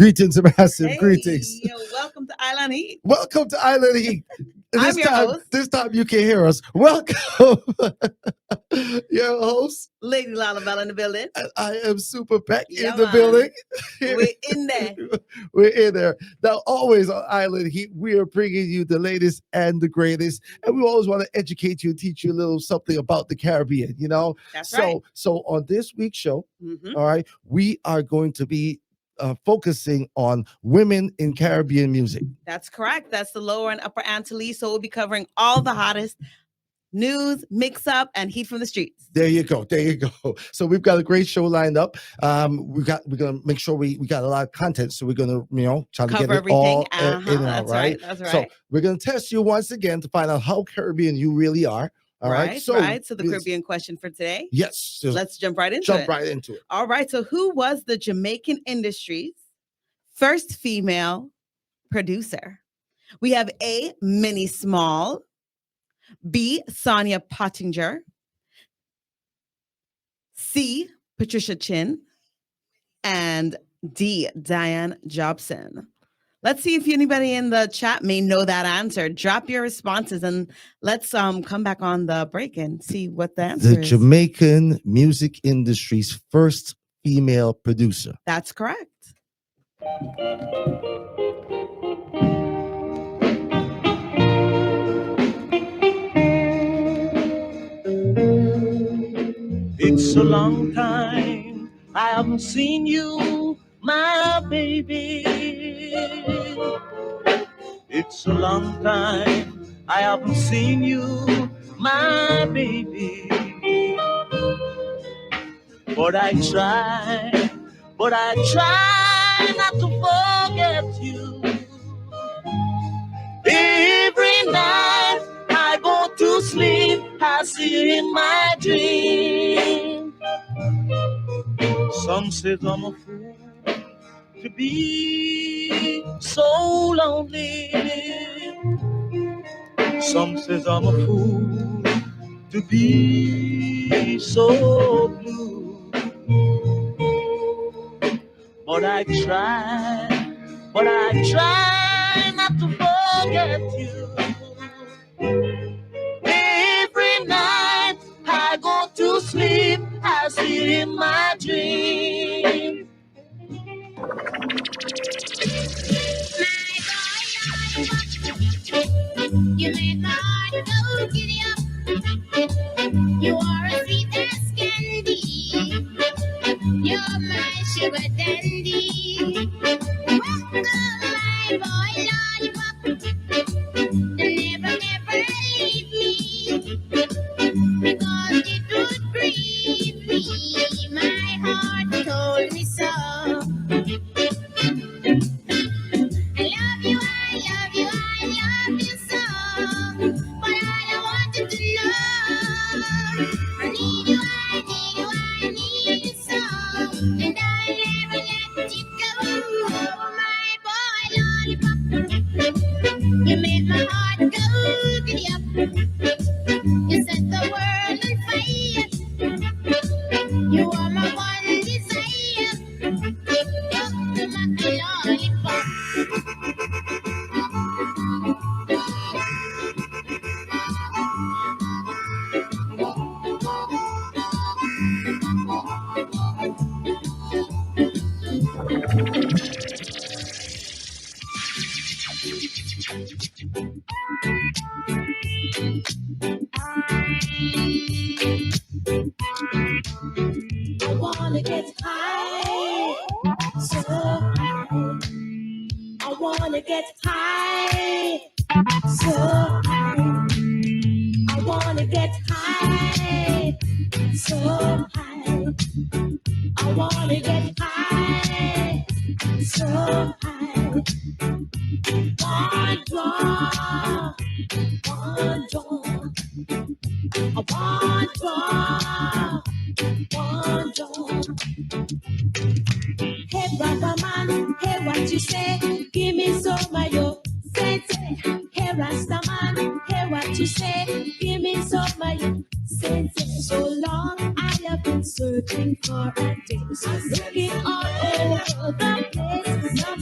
Greetings, massive greetings. Welcome to Island Heat. Welcome to Island Heat. I'm your host. This time you can hear us. Welcome. Your host, Lady Lollipop in the building. And I am Super Peck in the building. We're in there. We're in there. Now, always on Island Heat, we are bringing you the latest and the greatest. And we always want to educate you and teach you a little something about the Caribbean, you know? That's right. So on this week's show, all right, we are going to be focusing on women in Caribbean music. That's correct. That's the Lower and Upper Antilles. So we'll be covering all the hottest news, mix up, and heat from the streets. There you go. There you go. So we've got a great show lined up. We're gonna make sure we got a lot of content. So we're gonna try to cover get it everything. all in and out, That's right. That's right. So we're gonna test you once again to find out how Caribbean you really are. All right. So the Caribbean question for today. Yes. Let's jump right into it. All right. So who was the Jamaican industry's first female producer? We have A, Millie Small, B, Sonia Pottinger, C, Patricia Chin, and D, Diane Jobson. Let's see if anybody in the chat may know that answer. Drop your responses and let's come back on the break and see what the answer is. The Jamaican music industry's first female producer. That's correct. It's a long time I haven't seen you, my baby. It's a long time I haven't seen you, my baby. But I try not to forget you. Every night I go to sleep, I see you in my dream. Some say I'm a fool to be so lonely. Some says I'm a fool to be so blue. But I try not to forget you. Every night I go to sleep, I see you in my dream. You make my heart go giddy up. You are as sweet as candy. You're my sugar dandy. Welcome, my boy lollipop. Never leave me, because it would grieve me. My heart told me so. I love you so. But I wanted to know. I need you so. And I never let you go. My boy lollipop. You made my heart go giddy up. You set the world on fire. You are my one desire. You're my lollipop. I wanna get high, so high. I wanna get high, so high. I wanna get high, so high. I wanna get high, so high. One draw, one draw. I want draw, one draw. Hey, brother man, hey, what you say? Give me some of your sense. Hey, Rasta man, hey, what you say? Give me some of your sense. So long I have been searching for a taste, looking all over the place. None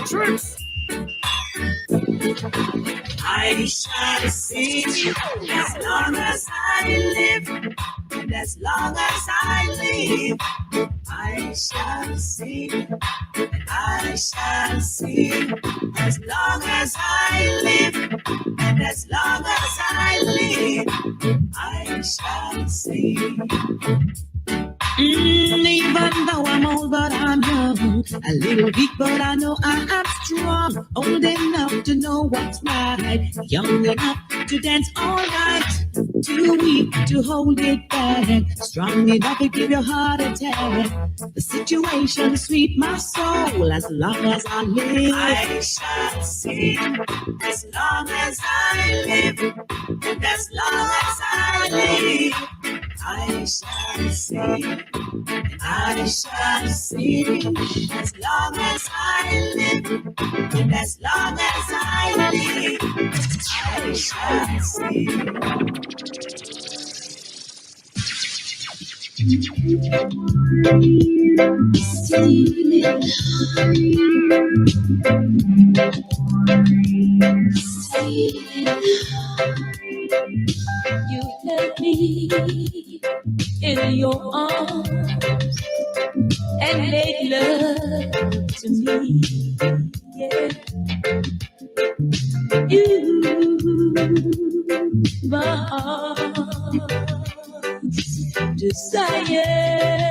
Patrice. I shall sing as long as I live, and as long as I live, I shall sing, I shall sing, as long as I live, and as long as I live, I shall sing. Even though I'm old, but I'm young. A little weak, but I know I am strong. Old enough to know what's right. Young enough to dance all night. Too weak to hold it back. Strong enough to give your heart a attack. The situation sweet my soul. As long as I live, I shall sing. As long as I live, and as long as I live, I shall sing, I shall sing, as long as I live, and as long as I live, I shall sing. You held me in your arms and made love to me. Yeah. You, my heart's desire.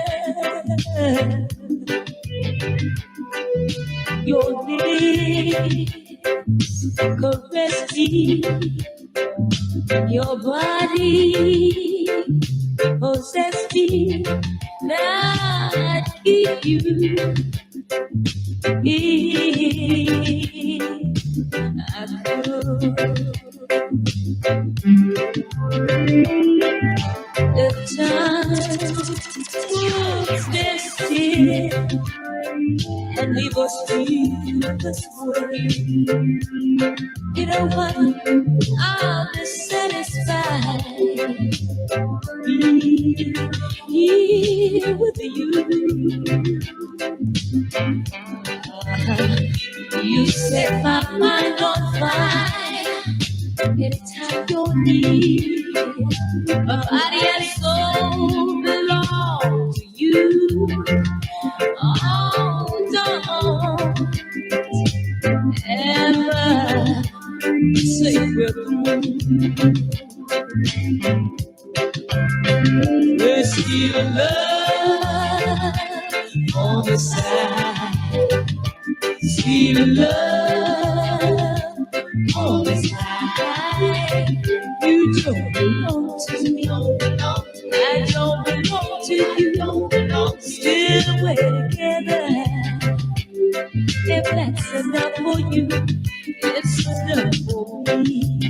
Your lips caress me. Your body possess me. Not if you I could. The time was still, and we were still this way. You know what? I'll be satisfied here with you. You set my mind on fire. Anytime you're near, my body and soul belong to you. Oh, don't ever say we're through. There's still love on the side. Still love on the side. You don't belong to me. I don't belong to you. Still we're together. If that's enough for you, it's enough for me.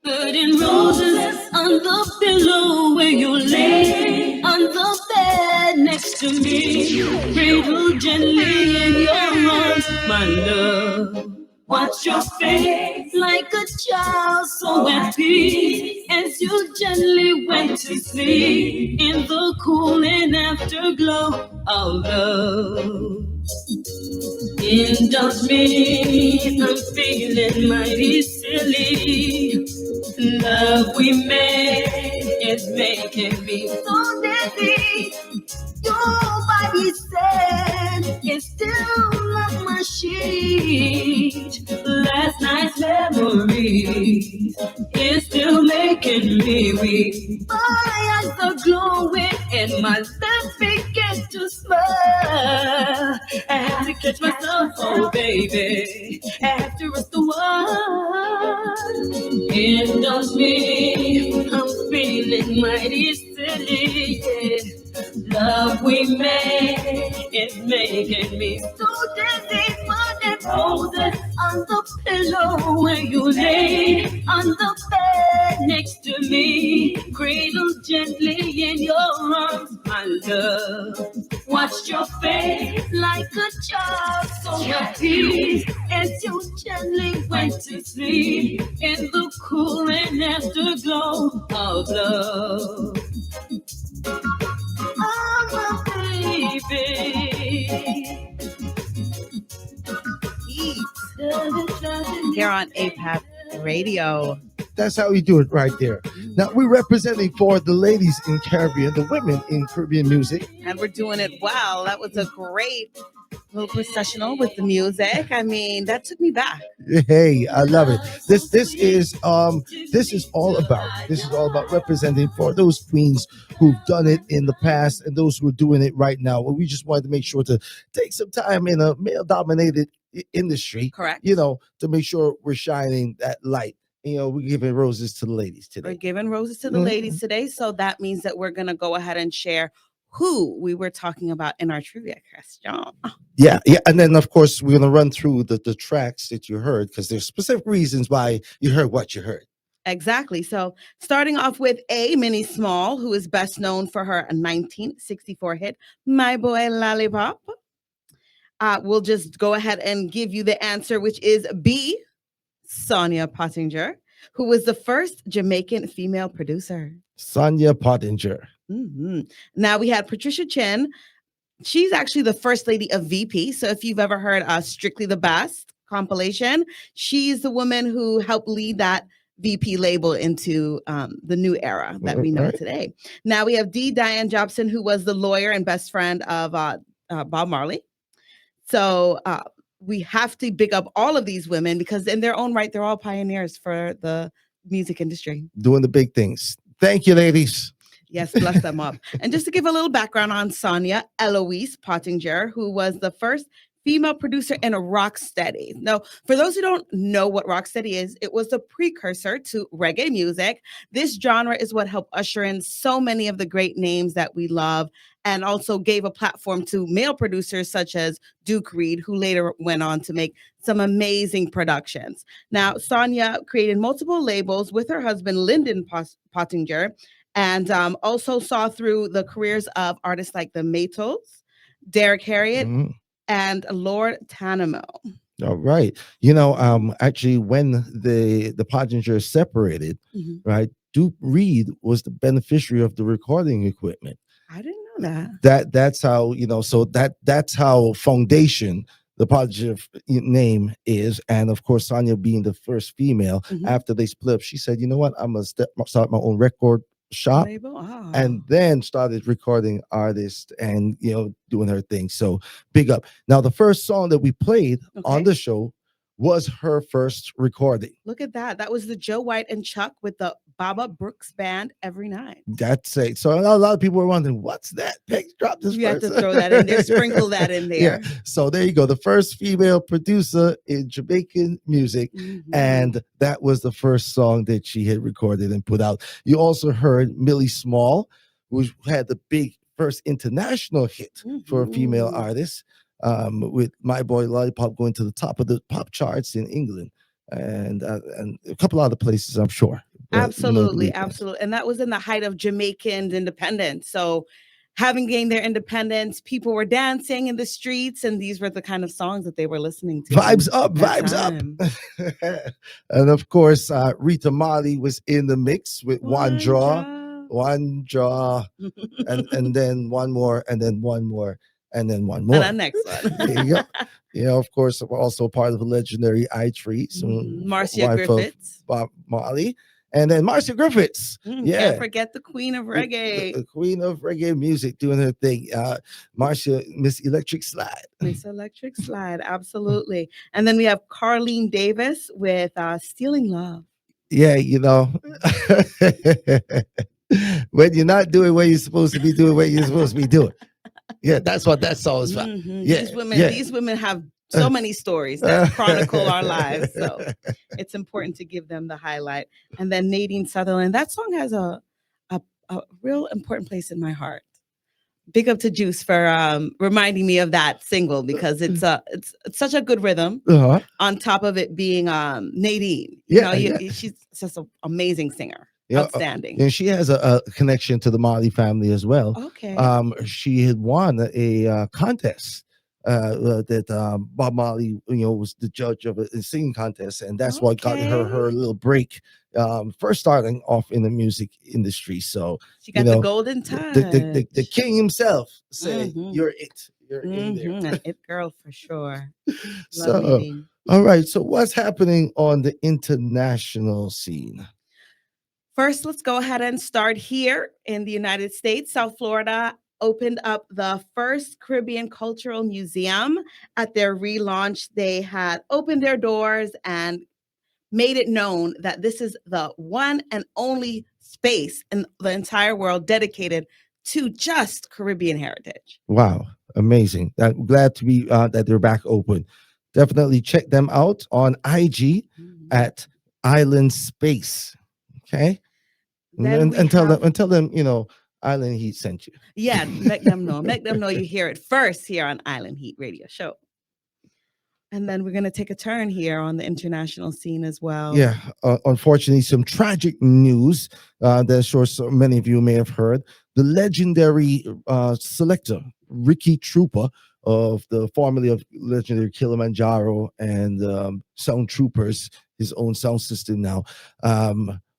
Burning roses on the pillow where you lay on the bed next to me. Cradle gently in your arms, my love. Watch your face like a child so at peace as you gently went to sleep in the cool and afterglow of love. Indulge me, I'm feeling mighty silly. Love we made is making me so dizzy. Your body said it's still on my sheet. Last night's memory is still making me weak. My eyes are glowing and my lips begin to smile. I have to catch myself, oh baby, after it's the one. Indulge me, I'm feeling mighty silly, yeah. Love we made is making me so dizzy, but it's roses on the pillow where you lay on the bed next to me. Cradle gently in your arms, my love. Watch your face like a child, so at peace as you gently went to sleep in the cool and afterglow of love. Oh, my baby. Here on APAP Radio. That's how we do it right there. Now we're representing for the ladies in Caribbean, the women in Caribbean music. And we're doing it well. That was a great little processional with the music. I mean, that took me back. Hey, I love it. This is all about representing for those queens who've done it in the past and those who are doing it right now. Well, we just wanted to make sure to take some time in a male-dominated industry, Correct. To make sure we're shining that light. We're giving roses to the ladies today. We're giving roses to the ladies today. So that means that we're going to go ahead and share who we were talking about in our trivia question. Yeah. And then, of course, we're going to run through the tracks that you heard because there's specific reasons why you heard what you heard. Exactly. So starting off with Millie Small, who is best known for her 1964 hit, My Boy Lollipop. We'll just go ahead and give you the answer, which is B, Sonia Pottinger, who was the first Jamaican female producer. Sonia Pottinger. Mm-hmm. Now we had Patricia Chin. She's actually the first lady of VP. So if you've ever heard Strictly the Best compilation, she's the woman who helped lead that VP label into the new era that we know today. Now we have D. Diane Jobson, who was the lawyer and best friend of Bob Marley. So we have to big up all of these women because in their own right, they're all pioneers for the music industry. Doing the big things. Thank you, ladies. Yes, bless them up. And just to give a little background on Sonia Eloise Pottinger, who was the first female producer in a rocksteady. Now, for those who don't know what rocksteady is, it was the precursor to reggae music. This genre is what helped usher in so many of the great names that we love and also gave a platform to male producers such as Duke Reed, who later went on to make some amazing productions. Now, Sonia created multiple labels with her husband, Lyndon Pottinger, and also saw through the careers of artists like the Maytals, Derek Harriott, and Lord Tanamo. All right. Actually, when the Pottingers separated, right, Duke Reed was the beneficiary of the recording equipment. I didn't know that. That's how, so that's how foundation the Pottinger name is. And of course, Sonia being the first female after they split up, she said, you know what, I'm going to start my own record shop and then started recording artists and doing her thing. So big up. Now the first song that we played on the show was her first recording. Look at that was the Joe White and Chuck with the Baba Brooks Band Every Night. That's it. So a lot of people were wondering, what's that? Drop this. You have to throw that in there, sprinkle that in there. Yeah. So there you go, the first female producer in Jamaican music, and that was the first song that she had recorded and put out. You also heard Millie Small, who had the big first international hit for a female artist, with My Boy Lollipop going to the top of the pop charts in England and a couple other places, I'm sure. Absolutely. And that was in the height of Jamaican independence. So having gained their independence, people were dancing in the streets, and these were the kind of songs that they were listening to. Vibes up. And of course, Rita Marley was in the mix with One Draw, and then one more, and then one more, and then one more. And the next one. There you go. Of course, we're also part of the legendary I-Trees. Marcia Griffiths. Bob Marley. And then Marcia Griffiths. Can't forget the queen of reggae. The queen of reggae music doing her thing. Marcia, Miss Electric Slide. Miss Electric Slide, absolutely. And then we have Carlene Davis with Stealing Love. Yeah, when you're not doing what you're supposed to be doing, what you're supposed to be doing. Yeah, that's what that song is about. Yeah, these women have so many stories that chronicle our lives. So it's important to give them the highlight. And then Nadine Sutherland, that song has a real important place in my heart. Big up to Juice for reminding me of that single because it's such a good rhythm. Uh-huh. On top of it being Nadine, she's just an amazing singer, outstanding. And she has a connection to the Marley family as well. Okay. She had won a contest that Bob Marley, was the judge of a singing contest, and that's what got her little break. First starting off in the music industry, so she got the golden touch. The king himself said, "You're it. You're in there." An it girl for sure. So, all right. So, what's happening on the international scene? First, let's go ahead and start here in the United States. South Florida opened up the first Caribbean Cultural Museum. At their relaunch, they had opened their doors and made it known that this is the one and only space in the entire world dedicated to just Caribbean heritage. Wow, amazing. I'm glad to be that they're back open. Definitely check them out on IG at Island Space. Okay. And tell them, Island Heat sent you. Yeah, let them know. Let them know you hear it first here on Island Heat Radio Show. And then we're going to take a turn here on the international scene as well. Yeah, unfortunately, some tragic news that I'm sure so many of you may have heard. The legendary selector, Ricky Trooper, of the formerly of legendary Kilimanjaro and Sound Troopers, his own sound system now.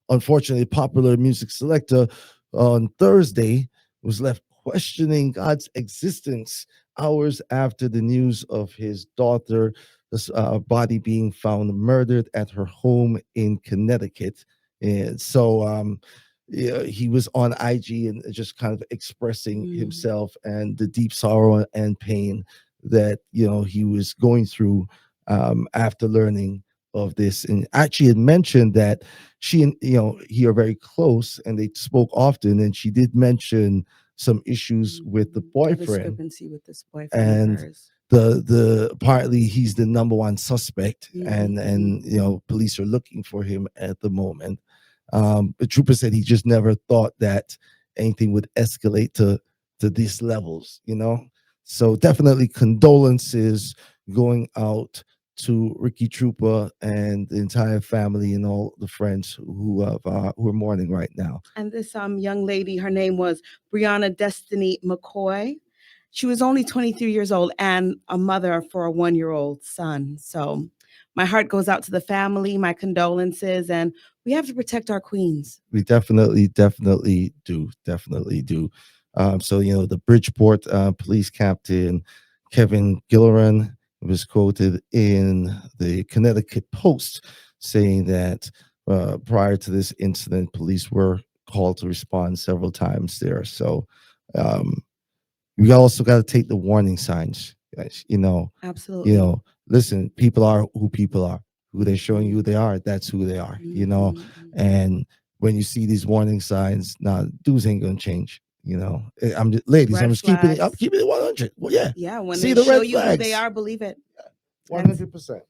Unfortunately, popular music selector on Thursday was left questioning God's existence hours after the news of his daughter's body being found murdered at her home in Connecticut. And so he was on IG and just kind of expressing himself and the deep sorrow and pain that he was going through after learning of this. And actually had mentioned that she and he are very close and they spoke often, and she did mention some issues with the boyfriend. Discrepancy with this boyfriend and the partly he's the number one suspect, and police are looking for him at the moment. The trooper said he just never thought that anything would escalate to these levels, so definitely condolences going out to Ricky Trooper and the entire family and all the friends who are mourning right now. And this young lady, her name was Brianna Destiny McCoy. She was only 23 years old and a mother for a 1-year-old son. So my heart goes out to the family, my condolences, and we have to protect our queens. We definitely do. So, the Bridgeport police captain, Kevin Gilleran, was quoted in the Connecticut Post saying that prior to this incident, police were called to respond several times there. So we also got to take the warning signs, guys. Absolutely. Listen, people are who people are. Who they're showing you they are, that's who they are. And when you see these warning signs, now dudes ain't gonna change. I'm just, ladies, I'm keeping it 100. Well, yeah. Yeah, when see they show red you flags. who they are, believe it. 100%.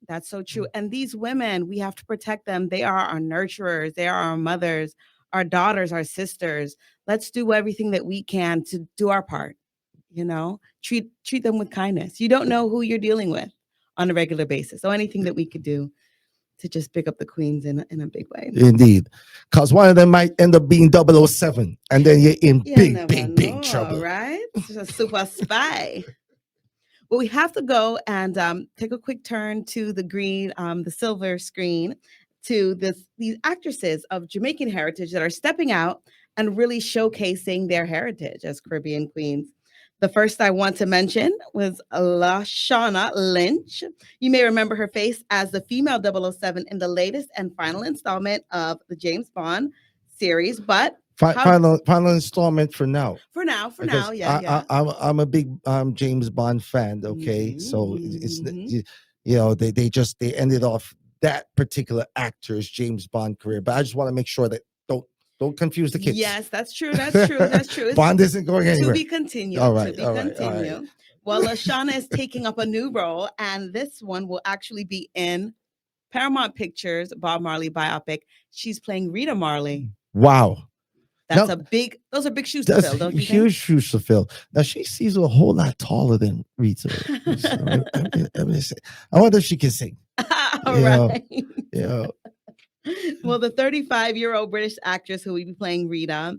That's so true. And these women, we have to protect them. They are our nurturers. They are our mothers, our daughters, our sisters. Let's do everything that we can to do our part. Treat them with kindness. You don't know who you're dealing with on a regular basis. So anything that we could do to just pick up the queens in a big way. Indeed. Because one of them might end up being 007. And then you're in big trouble. Right? It's a super spy. Well, we have to go and take a quick turn to the silver screen, to these actresses of Jamaican heritage that are stepping out and really showcasing their heritage as Caribbean queens. The first I want to mention was Lashana Lynch. You may remember her face as the female 007 in the latest and final installment of the James Bond series, but final installment for now. For now, yeah. I'm a big James Bond fan. Okay, so it's they ended off that particular actor's James Bond career, but I just want to make sure that don't confuse the kids. Yes, that's true. That's true. Bond isn't going anywhere. To be continued. All right. Well, Lashana is taking up a new role, and this one will actually be in Paramount Pictures' Bob Marley biopic. She's playing Rita Marley. Wow. That's Now, those are big shoes to that's fill, don't you huge think? shoes to fill. Now she seems a whole lot taller than Rita. So, I wonder if she can sing. All Yeah. right. Yeah. Well, the 35-year-old British actress who will be playing Rita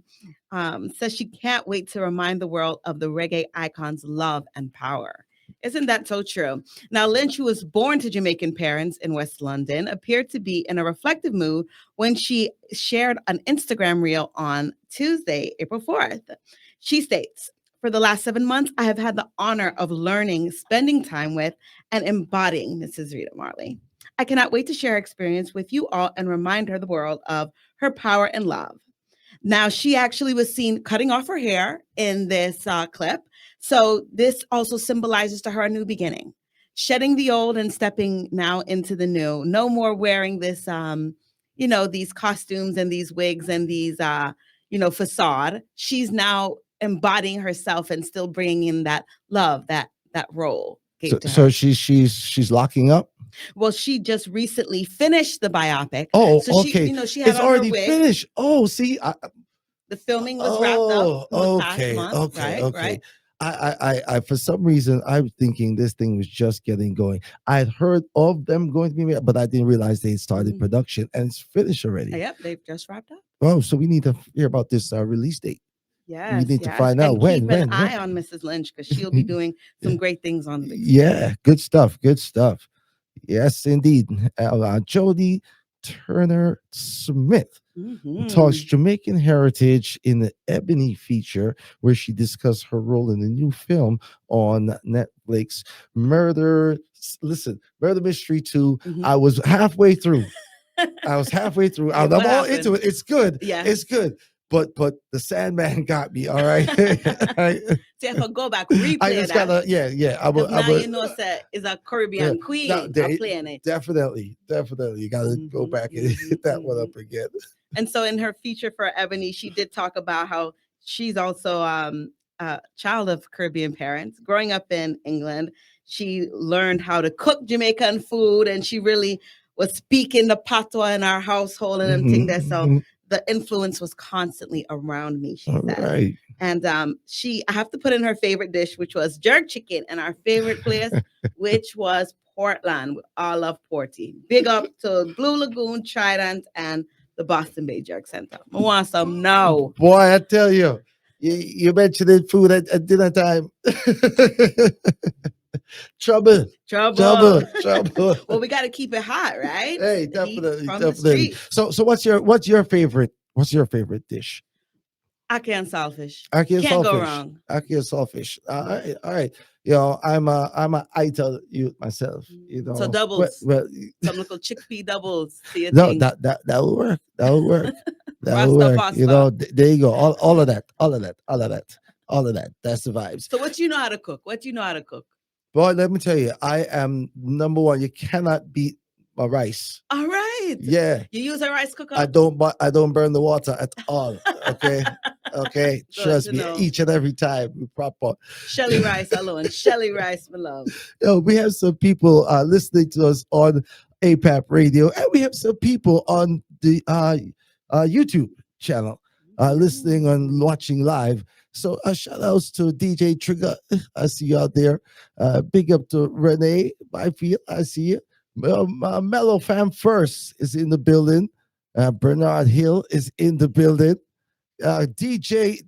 says she can't wait to remind the world of the reggae icon's love and power. Isn't that so true? Now, Lynch, who was born to Jamaican parents in West London, appeared to be in a reflective mood when she shared an Instagram reel on Tuesday, April 4th. She states, "For the last 7 months, I have had the honor of learning, spending time with, and embodying Mrs. Rita Marley. I cannot wait to share her experience with you all and remind the world of her power and love." Now, she actually was seen cutting off her hair in this clip. So this also symbolizes to her a new beginning, shedding the old and stepping now into the new. No more wearing this, these costumes and these wigs and these, facade. She's now embodying herself and still bringing in that love, that role. So she's locking up. Well, she just recently finished the biopic. Oh, so okay. She had it's on already her wig. finished. Oh, see, The filming was wrapped up okay, past month, okay, right? okay. Right? I for some reason I'm thinking this thing was just getting going. I'd heard of them going to be made, but I didn't realize they started production and it's finished already. Yep, they've just wrapped up. Oh, so we need to hear about this release date. Yes, we need to find out and when. Keep an eye on Mrs. Lynch because she'll be doing some great things on the big stage. Yeah, good stuff. Good stuff. Yes, indeed. Jodie Turner-Smith talks Jamaican heritage in the Ebony feature, where she discussed her role in the new film on Netflix, Murder Mystery 2. I was halfway through. I'm all into it. It's good. Yeah, it's good. But the Sandman got me. All right. See, if I go back, replay I just that. gotta, yeah. Now you know, is a Caribbean queen playing it. Definitely. You gotta go back and hit that one up again. And so, in her feature for Ebony, she did talk about how she's also a child of Caribbean parents. Growing up in England, she learned how to cook Jamaican food, and she really was speaking the patois in our household and everything there. So the influence was constantly around me, she said. Right. And I have to put in her favorite dish, which was jerk chicken, and our favorite place, which was Portland. We all love Porty. Big up to Blue Lagoon, Trident, and the Boston Bay Jerk Center. I want some now. Boy, I tell you, you mentioned food at dinner time. Trouble. Well, we got to keep it hot, right? Hey, definitely. So what's your favorite dish? Ackee and saltfish. Ackee and Can't saltfish. go wrong. Ackee and saltfish. All right. You know, I'm a Ita myself. You know, so doubles. Well, some little chickpea doubles. No, that will work. That will work. That will work. Pasta. You know, there you go. All of that. That's the vibes. So what you know how to cook? Boy, let me tell you, I am number one. You cannot beat my rice. All right. Yeah. You use a rice cooker? I don't burn the water at all. Okay. Okay. Trust me, each and every time. Proper. Shelly rice alone. Shelly rice, my love. We have some people listening to us on APAP radio, and we have some people on the YouTube channel listening and watching live. So shout outs to DJ Trigger. I see you out there. Big up to Renee Byfield. I see you. Mellow Fam First is in the building. Bernard Hill is in the building. DJ,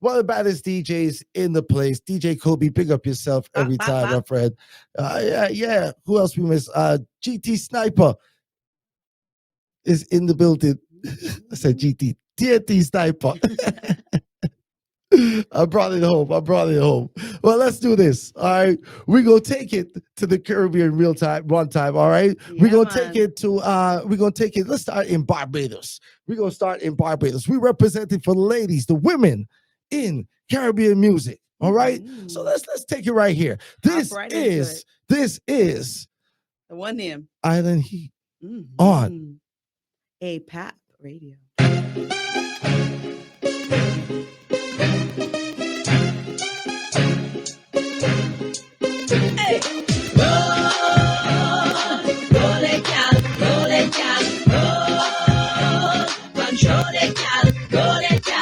one of the baddest DJs in the place. DJ Kobe, big up yourself every time, my friend. Yeah. Who else we miss? GT Sniper is in the building. I said GT. TNT Sniper. I brought it home. Well, let's do this. All right. We're going to take it to the Caribbean one time. All right. Yeah, we're going to take it. Let's start in Barbados. We're going to start in Barbados. We're representing for the ladies, the women in Caribbean music. All right. So let's take it right here. This is the one name Island Heat on APAP radio. Control it, gal.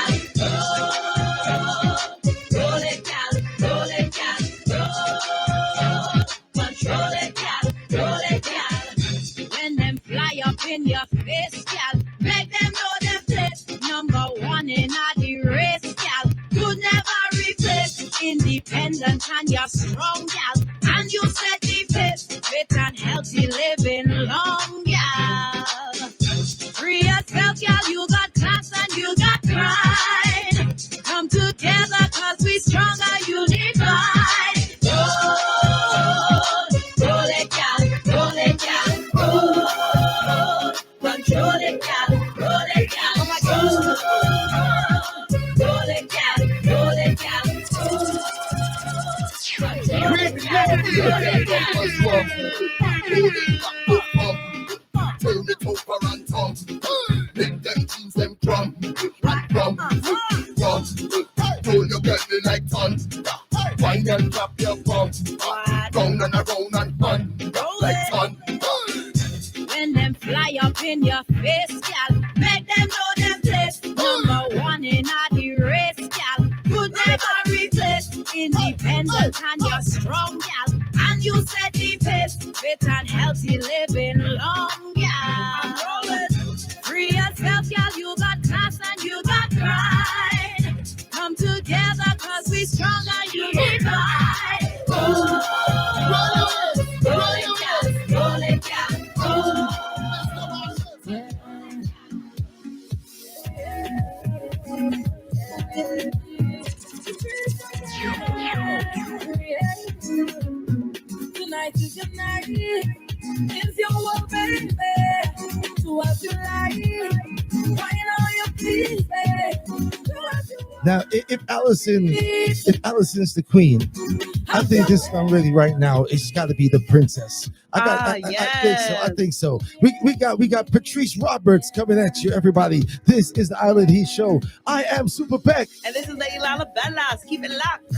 gal. And you said the best, fit and healthy living long, gal. Free yourself, gal. You got class and you got pride. Come together, cause we stronger, unified. Roll it, gal. Roll it, gal. Roll. Control it, gal. Roll it, gal. Oh my God. Roll it, gal. Roll it, gal. Turn it over and come. Make them teams them drum. Drum. Roll your belly like tons. Wind and drop your bum. Round and around and fun. Like fun. When them fly up in your face, gal, make them know them place. Number one in the race, gal. Could never replace. Independent and you're strong, gal. And you set the pace. Fit and healthy living long, gal. Free yourself, gal. You got class and you got pride. Come together, cause we stronger, unified. Roll it, gal. Roll it, gal. Tonight is your night. It's your world, baby. Do what you like. Why not your please, baby? Do what you want. Now, if Allison's the queen, I think this song really right now, it's got to be the princess. I think so. We got Patrice Roberts coming at you, everybody. This is the Island Heat Show. I am Super Peck. And this is Lady Lala Bellas. Keep it locked.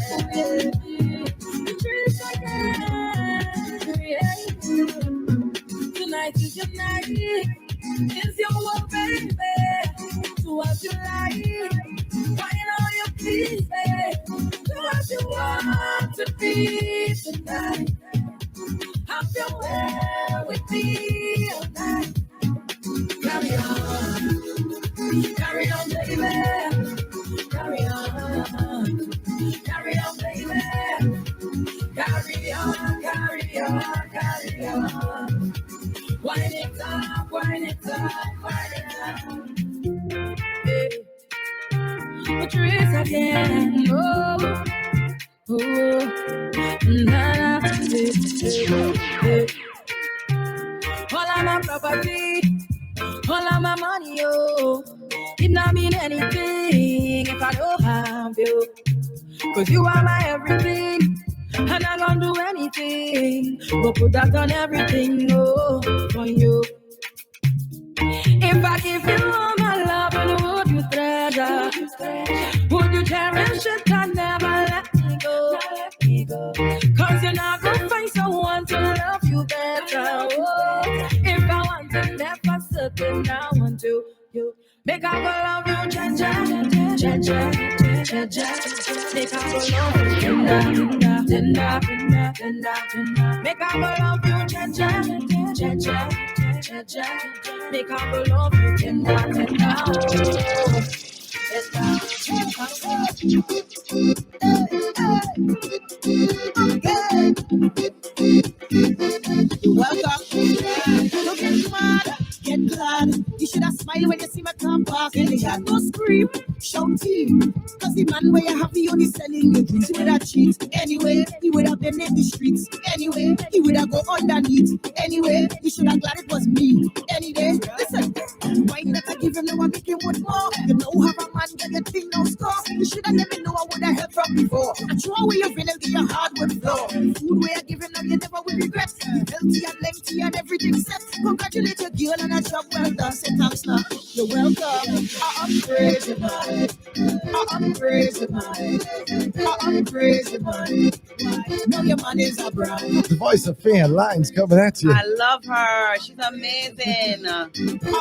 Tonight is your night. It's your world, baby. Do what you like. Why not you please, baby? Do what you want to be tonight. Have your way with me all night. Carry on, baby. Carry on, baby. Carry on. Wind it up. Hey. Patrice again. All of my property, all of my money, it not mean anything if I don't have you. Cause you are my everything, and I don't do anything but put that on everything, for you. If I give you all my love, and would you treasure? Would you cherish it and never let me go? Cause you're not gonna find someone to love you better. If I want to never certain, I want to you. Make I go love you, cha-cha. Make I go love you, tender. Make I go love you, cha-cha. Make I go love you, tender. Welcome. Don't get mad, get glad. You should have smiled when you see me come past. And you had no scream, shout team. Cause the man where you have the only selling you drinks with a cheat. Anyway, he would have been in the streets. Anyway, he would have go underneath. Anyway, you should have glad it was me. Any day, listen. Why not I give him now I make him want more? You know how a man get your thing no score. You should have let me know I would have helped from before. I throw away your feelings to your hardwood floor. Food where I give him now you never will regret. Healthy and lengthy and everything set. Congratulate your girl on a job well done. Say thanks now. You're welcome. I'm crazy, man. I'm crazy, man. I'm crazy, man. Know your man is a brand. The voice of fan lines coming at you. I love her. She's amazing.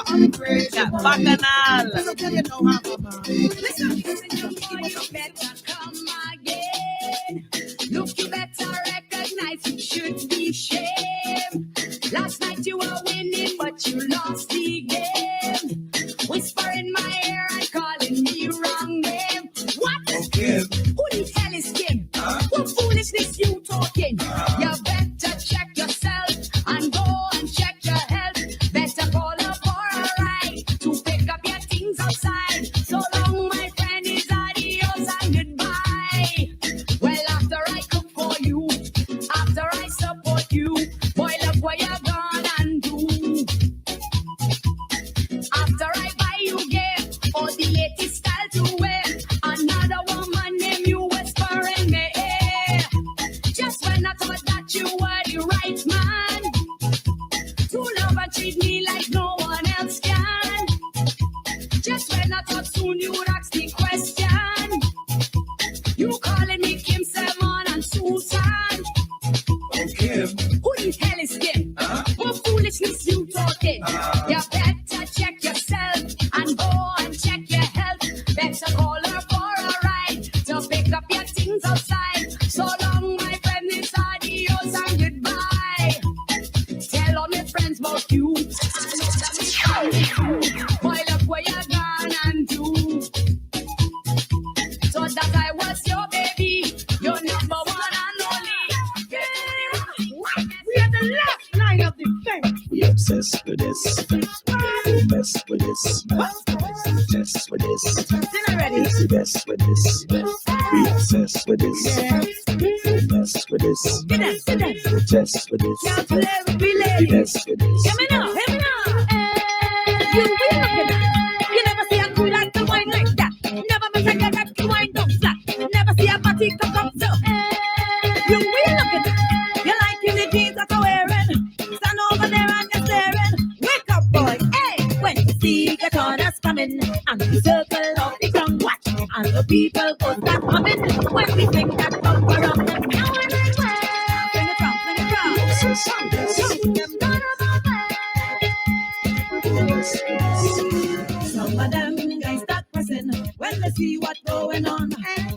I'm crazy, Got man. bacchanal. Listen, you know how I'm man. Listen, You better come again. Look, you better recognize you should be shamed. Last night you were winning, but you lost the game. Whisper in my ear and calling me wrong name. What? Okay. Who the hell is Kim? What foolishness you talking? You better check yourself and go and check your health. Better call her for a ride to pick up your things outside. So long, my friend, is adios and goodbye. Well, after I cook for you, after I support you, boy, look what you're gonna do. After I buy you gift or the latest style to wear, another woman named you whispering me ear. Just when I thought that you were the right man to love and treat me like no one else can. Just when I thought soon you would ask the question, you calling me Kim, Simon, and Susan. Kim. Who the hell is Kim? What foolishness you talking? You better check yourself and go and check your health. Better call her for a ride to pick up your things outside. So long, my friend, it's adios and goodbye. Tell all my friends about you. I know that we found you. Boy, look what you're gonna do. So that I was your baby, your number one and only. We are the last line of defense. We obsessed with this. We best with this. Obsessed with this. Dinner ready. It's the best with this. We obsessed with this. We best with this. Sit down, sit down. We obsessed with this. Can't play with me, We lady. best with this. Hear me now, hear me now. You feel like that. You never see a crew like the wine like that. Never miss a girl that can wind up flat. Never see a body come up so. You will look at that. You like in the jeans that I'm wearing. Stand over there and you're staring. Wake up, boy. Hey, when you see the corners coming and the circle of the tongue watch and the people go start humming when we sing that bumper of them. Now we're like, well, sing it from, sing it from. Obsessed with this. Some of them guys start pressing when they see what's going on.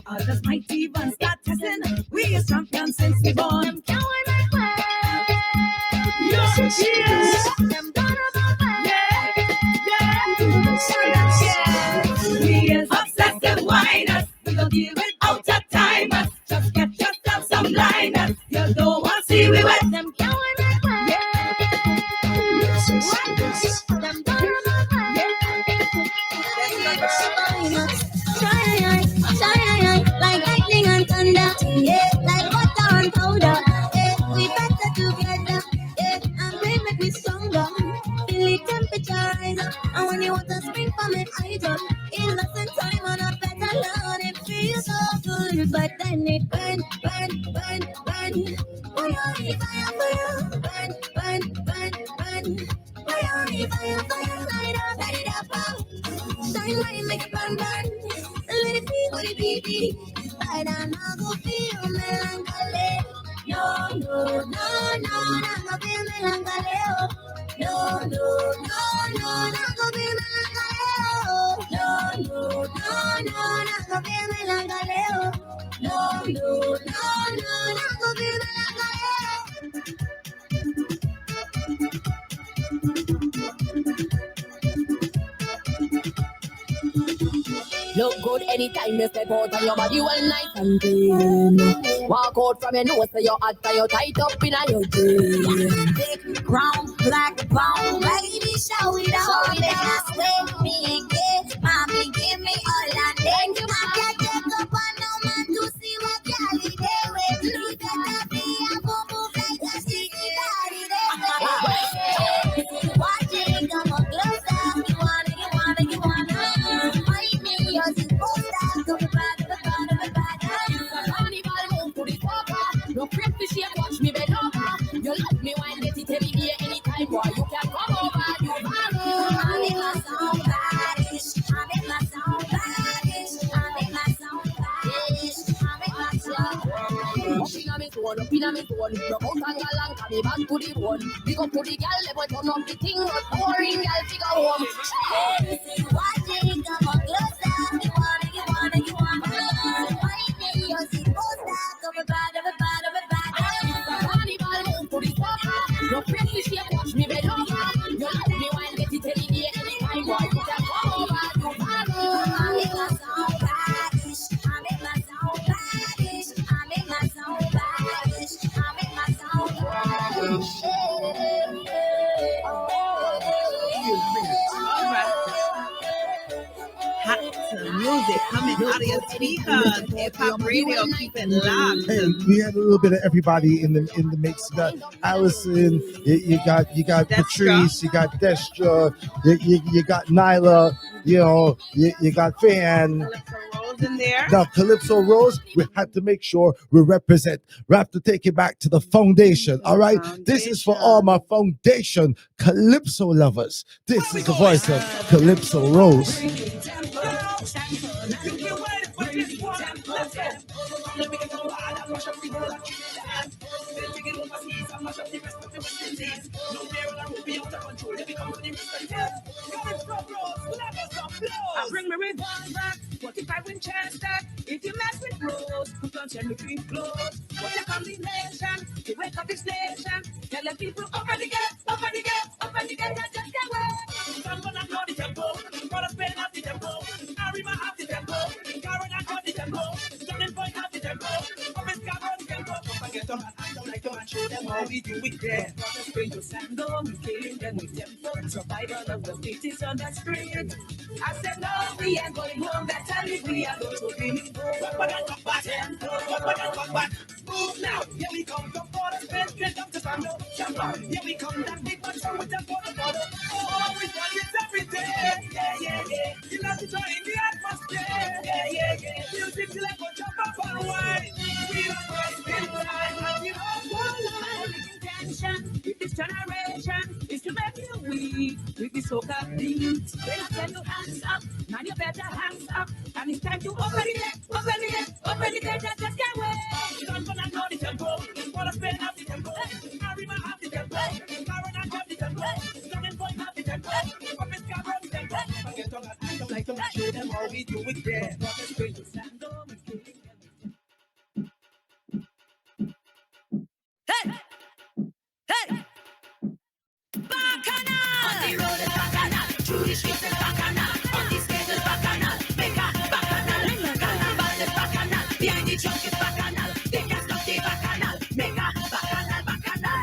Others might even start testing. We is champions since we born. Obsessed with this. We is obsessive whiners. We don't deal with out of timers. Just get yourself some liners. You don't want to see we wet them. Obsessed with this. Like lightning and thunder, yeah, like water and powder, yeah, we better together, yeah, and we make me stronger. Feel the temperature rise up, and when you want to spring from it, I jump. In the same time on a better land, it feels so good, but then it burn. We only fire for you, burn. We only fire, light up, shine light, make it burn. Let it be what it be. Right now, I go feel melancholy. No, not go feel melancholy. No, not go feel melancholy. No, not go feel melancholy. No, not go feel Look good anytime you step out on your body well nice and clean. Walk out from your nose so your hot and you tight up in your jeans. big, brown, black, brown, baby, show it out. That's with me again. Mommy, give me all I need. I can't take up on no man to see what y'all is there with. Look at the be a boom boom like a sticky daddy there. Watching, come on closer. You wanna. Find me, you're supposed to go to bad. Carnival move to the soca. No creep to shake, watch me bend over. You like me when get it every day anytime, boy. You can come over, you follow. I'm in my sound badish. I'm in my sound badish. I'm in my sound badish. I'm in my sound badish. Up in a me soul, up in a me soul. No out and galang, come me back to the road. Big up to the gal, level turn up the thing. Not boring, gal, figure home. Watching, come on closer. You wanna. Find me, you're supposed to go to bad. Carnival move to the soca. No creep to shake, watch me bend over. You like me when get it every day anytime, boy. You can come over, you follow. I'm in my sound badish. I'm in my sound badish. I'm in my sound badish. I'm in Hot music coming out of your speakers. Hip Hop Radio, keep it locked. Hey, we had a little bit of everybody in the mix. You got Allison, you got Patrice, you got Destra, you got Nyla, you got Fan. In there. Now, Calypso Rose, we had to make sure we represent. We have to take it back to the foundation. All right. This is for all my foundation Calypso lovers. This is the voice of Calypso Rose. I bring my revolver, 45 Winchester. If you mess with Rose, I'm gonna send me free clothes. What a combination, to wake up this nation. Tell the people up and again, up and again, up and again, just get away. I'm gonna blow the tempo, gonna spin up the tempo. Arima up the tempo, Karen and the tempo. Stunning point up the tempo, up and cover the tempo. I get on my hand, don't like to show them how we do it there. Spring to sand on, we killing them with tempo. Survival of the fittest on the street. I said no, we ain't going home. That's how we are going to be. Move now, here we come. Come for the space, get up to stand up. Jump on, here we come. That big one song with the photo. Oh, we done it every day. Yeah, yeah, yeah. You love to join the atmosphere. Yeah, yeah, yeah. Music till I go jump up and wine. We don't rest in line. Love you all for life. Intention with this generation is to make you weak with the soca beat. When I tell you hands up, now you better hands up. And it's time to open it, open it, open it, just get away. You don't wanna know the tempo, wanna spin up the tempo. Arima have the tempo, Karen and have the tempo. Stunning boy have the tempo, Puppet Cabra the tempo. Forget all that, I don't like to show them how we do it there. But it's going to stand on and killing them. Hey! Hey! Bacchanal! On the road is Bacchanal, through the streets is Bacchanal, on the stage is Bacchanal, make a Bacchanal, Carnival is Bacchanal, behind the trunk is Bacchanal, they can't stop the Bacchanal, make a Bacchanal, Bacchanal.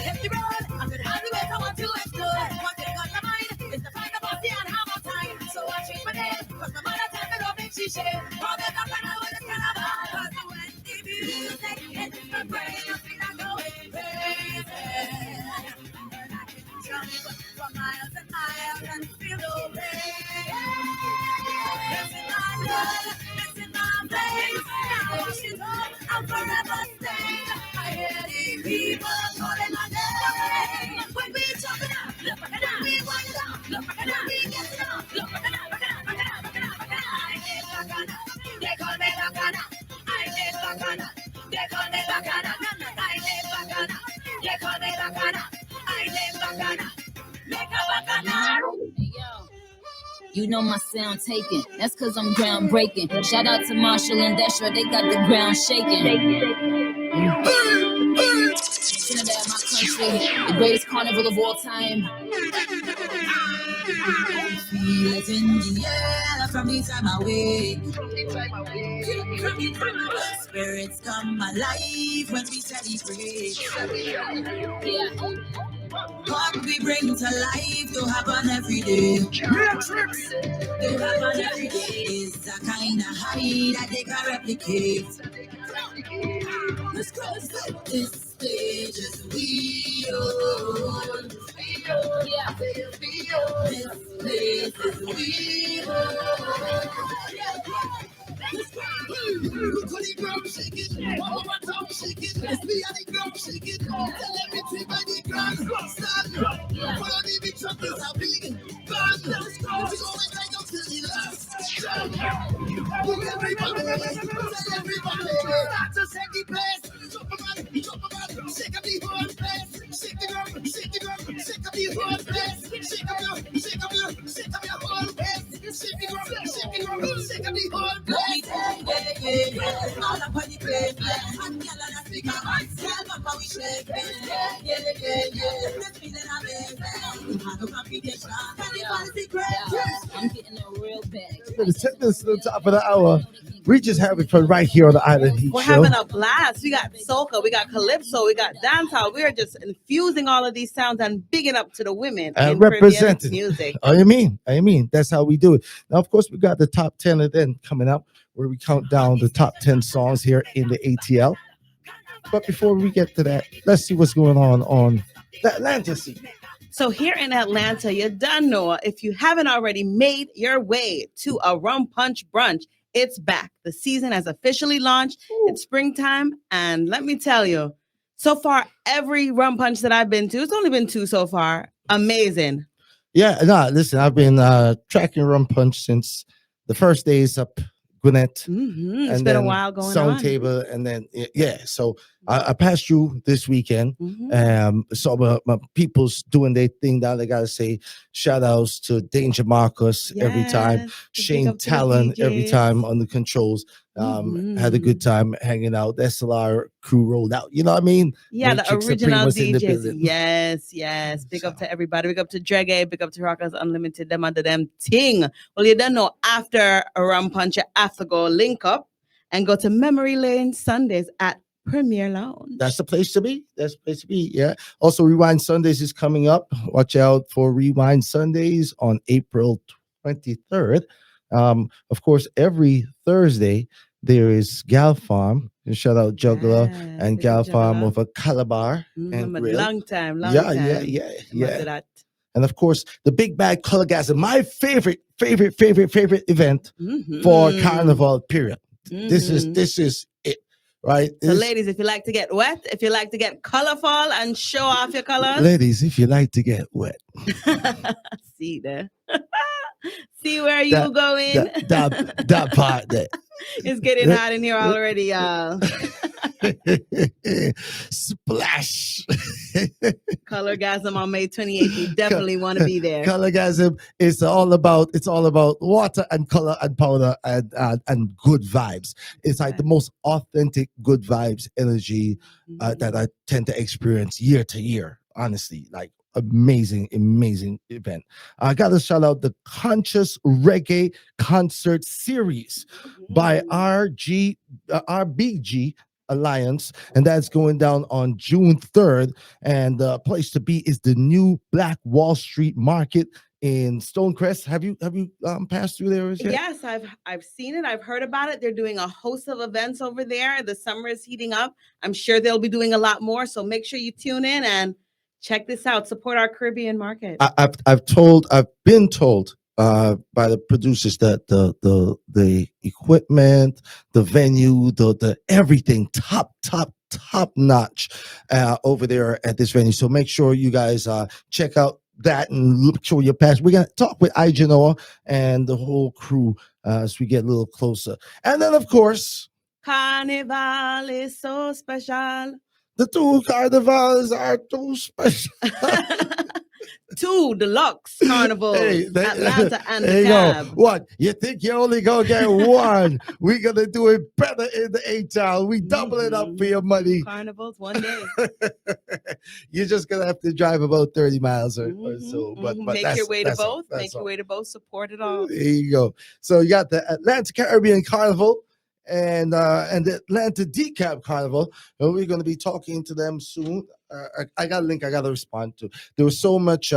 Hit the road, I'm gonna have the way I want to explore. One thing on my mind is to find a party and have more time. So I change my name, cause my mother tell me love and she share. All the Bacchanal with the Carnival, cause when the music hits my brain, I feel like going crazy. For miles and miles and feel no pain. This is my blood, this is my veins. Now wash it up, I'm forever stained. I hear the people calling my name. When we jumping up, look back and we wind it up, look back and we get it up, look back and I need Bacchanal, they call me Bacchanal. I need Bacchanal, they call me Bacchanal. I need Bacchanal, they call me Bacchanal. I need Bacchanal. Hey, yo. You know my sound taken. That's cause I'm groundbreaking. Shout out to Marshall and Destra, they got the ground shaking. Trinidad, my country, the greatest carnival of all time. Feel it in the air from the time I wake. Spirits come alive when we celebrate. Yeah. What we bring to life to happen every day. To happen every day is a kind of high that they can replicate. This stage is we own. Yeah. This place is we own. Look how the ground shaking, all over town shaking. It's me and the ground shaking. Tell everything by the ground stand. Follow the big trumpets are big band. We always like up till the last strand. Look everybody, tell everybody. Start to set the place. Jump a man, shake up the whole place. Shake the drum, shake the drum, shake up the whole place. Shake up your whole place. Shake the drum, shake up the whole place. All up on the place, and y'all are speaking. Tell them how we shake it. Yeah. Let's feel it amazing. Have no competition. I'm getting a real bag. Let's take this to the top of the hour. We just having fun right here on the Island Heat We're Show. having a blast. We got soca, we got calypso, we got dancehall. We are just infusing all of these sounds and bigging up to the women in Caribbean Representing music. I mean, that's how we do it. Now, of course, we got the top 10 of them coming up, where we count down the top 10 songs here in the ATL. But before we get to that, let's see what's going on the Atlanta scene. So here in Atlanta, you done know, if you haven't already made your way to a rum punch brunch, it's back. The season has officially launched. It's springtime. And let me tell you, so far, every rum punch that I've been to, it's only been 2 so far. Amazing. Yeah, no, listen, I've been tracking rum punch since the first days up Gwinnett. It's been a while going Sound on. Table, and then so I passed through this weekend. So my people's doing their thing down. They gotta say shout outs to Danger Marcus every time, Shane Talon every time on the controls. Had a good time hanging out. The SLR crew rolled out. You know what I mean? Yeah, the Matrix original Suprema's in the DJs. building. Yes. Big up to everybody. Big up to Reggae. Big up to Rockers Unlimited. Them under them ting. Well, you don't know, after a rum punch, you have to go link up and go to Memory Lane Sundays at Premier Lounge. That's the place to be. That's the place to be. Yeah. Also, Rewind Sundays is coming up. Watch out for Rewind Sundays on April 23rd. Of course, every Thursday there is Gal Farm. Shout out Juggler and Gal Farm of a Calabar and grill. Long time. Yeah. And of course, the Big Bad Colorgasm, my favorite event for Carnival period. This is it, right? So, ladies, if you like to get wet, if you like to get colorful and show off your colors, ladies, if you like to get wet, see there. See where you going? That part there. It's getting hot in here already, y'all. Splash. Colorgasm on May 28th. You definitely want to be there. Colorgasm is all about water and color and powder and good vibes. It's like the most authentic good vibes energy that I tend to experience year to year. Honestly, like amazing event. I gotta shout out the Conscious Reggae Concert Series by RBG Alliance, and that's going down on June 3rd. And the place to be is the new Black Wall Street Market in Stonecrest. Have you passed through there yet? Yes, I've seen it. I've heard about it. They're doing a host of events over there. The summer is heating up. I'm sure they'll be doing a lot more. So make sure you tune in and check this out. Support our Caribbean market. I've been told by the producers that the equipment, the venue, the everything top notch over there at this venue. So make sure you guys check out that and look sure your past. We're gonna talk with Igenoa and the whole crew as we get a little closer. And then of course, Carnival is so special. The 2 carnivals are too special. 2 deluxe carnivals, Atlanta and the Cab. What? You think you only gonna get one? We're gonna do it better in the A-Town. We double it up for your money. Carnivals one day. You're just gonna have to drive about 30 miles or so. But make your way to both. Make your way to both. Support it all. There you go. So you got the Atlanta Caribbean Carnival and the Atlanta Decab Carnival, and we're going to be talking to them soon. I got a link I got to respond to. There was so much.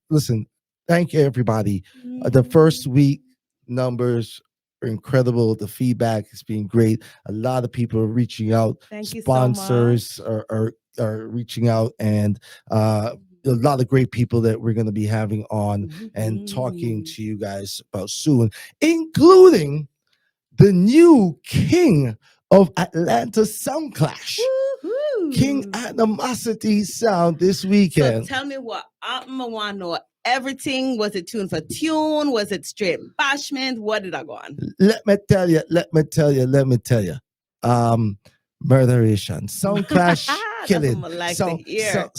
Listen, thank you everybody. The first week numbers are incredible. The feedback has been great. A lot of people are reaching out. Thank you. Sponsors so much. are reaching out, and a lot of great people that we're going to be having on and talking to you guys about soon, including the new king of Atlanta Sound Clash. Woo-hoo. King Animosity Sound this weekend. So tell me what I want to know. Everything, was it tune for tune? Was it straight bashment? What did I go on? Let me tell you. Murderation, Sound Clash, killing,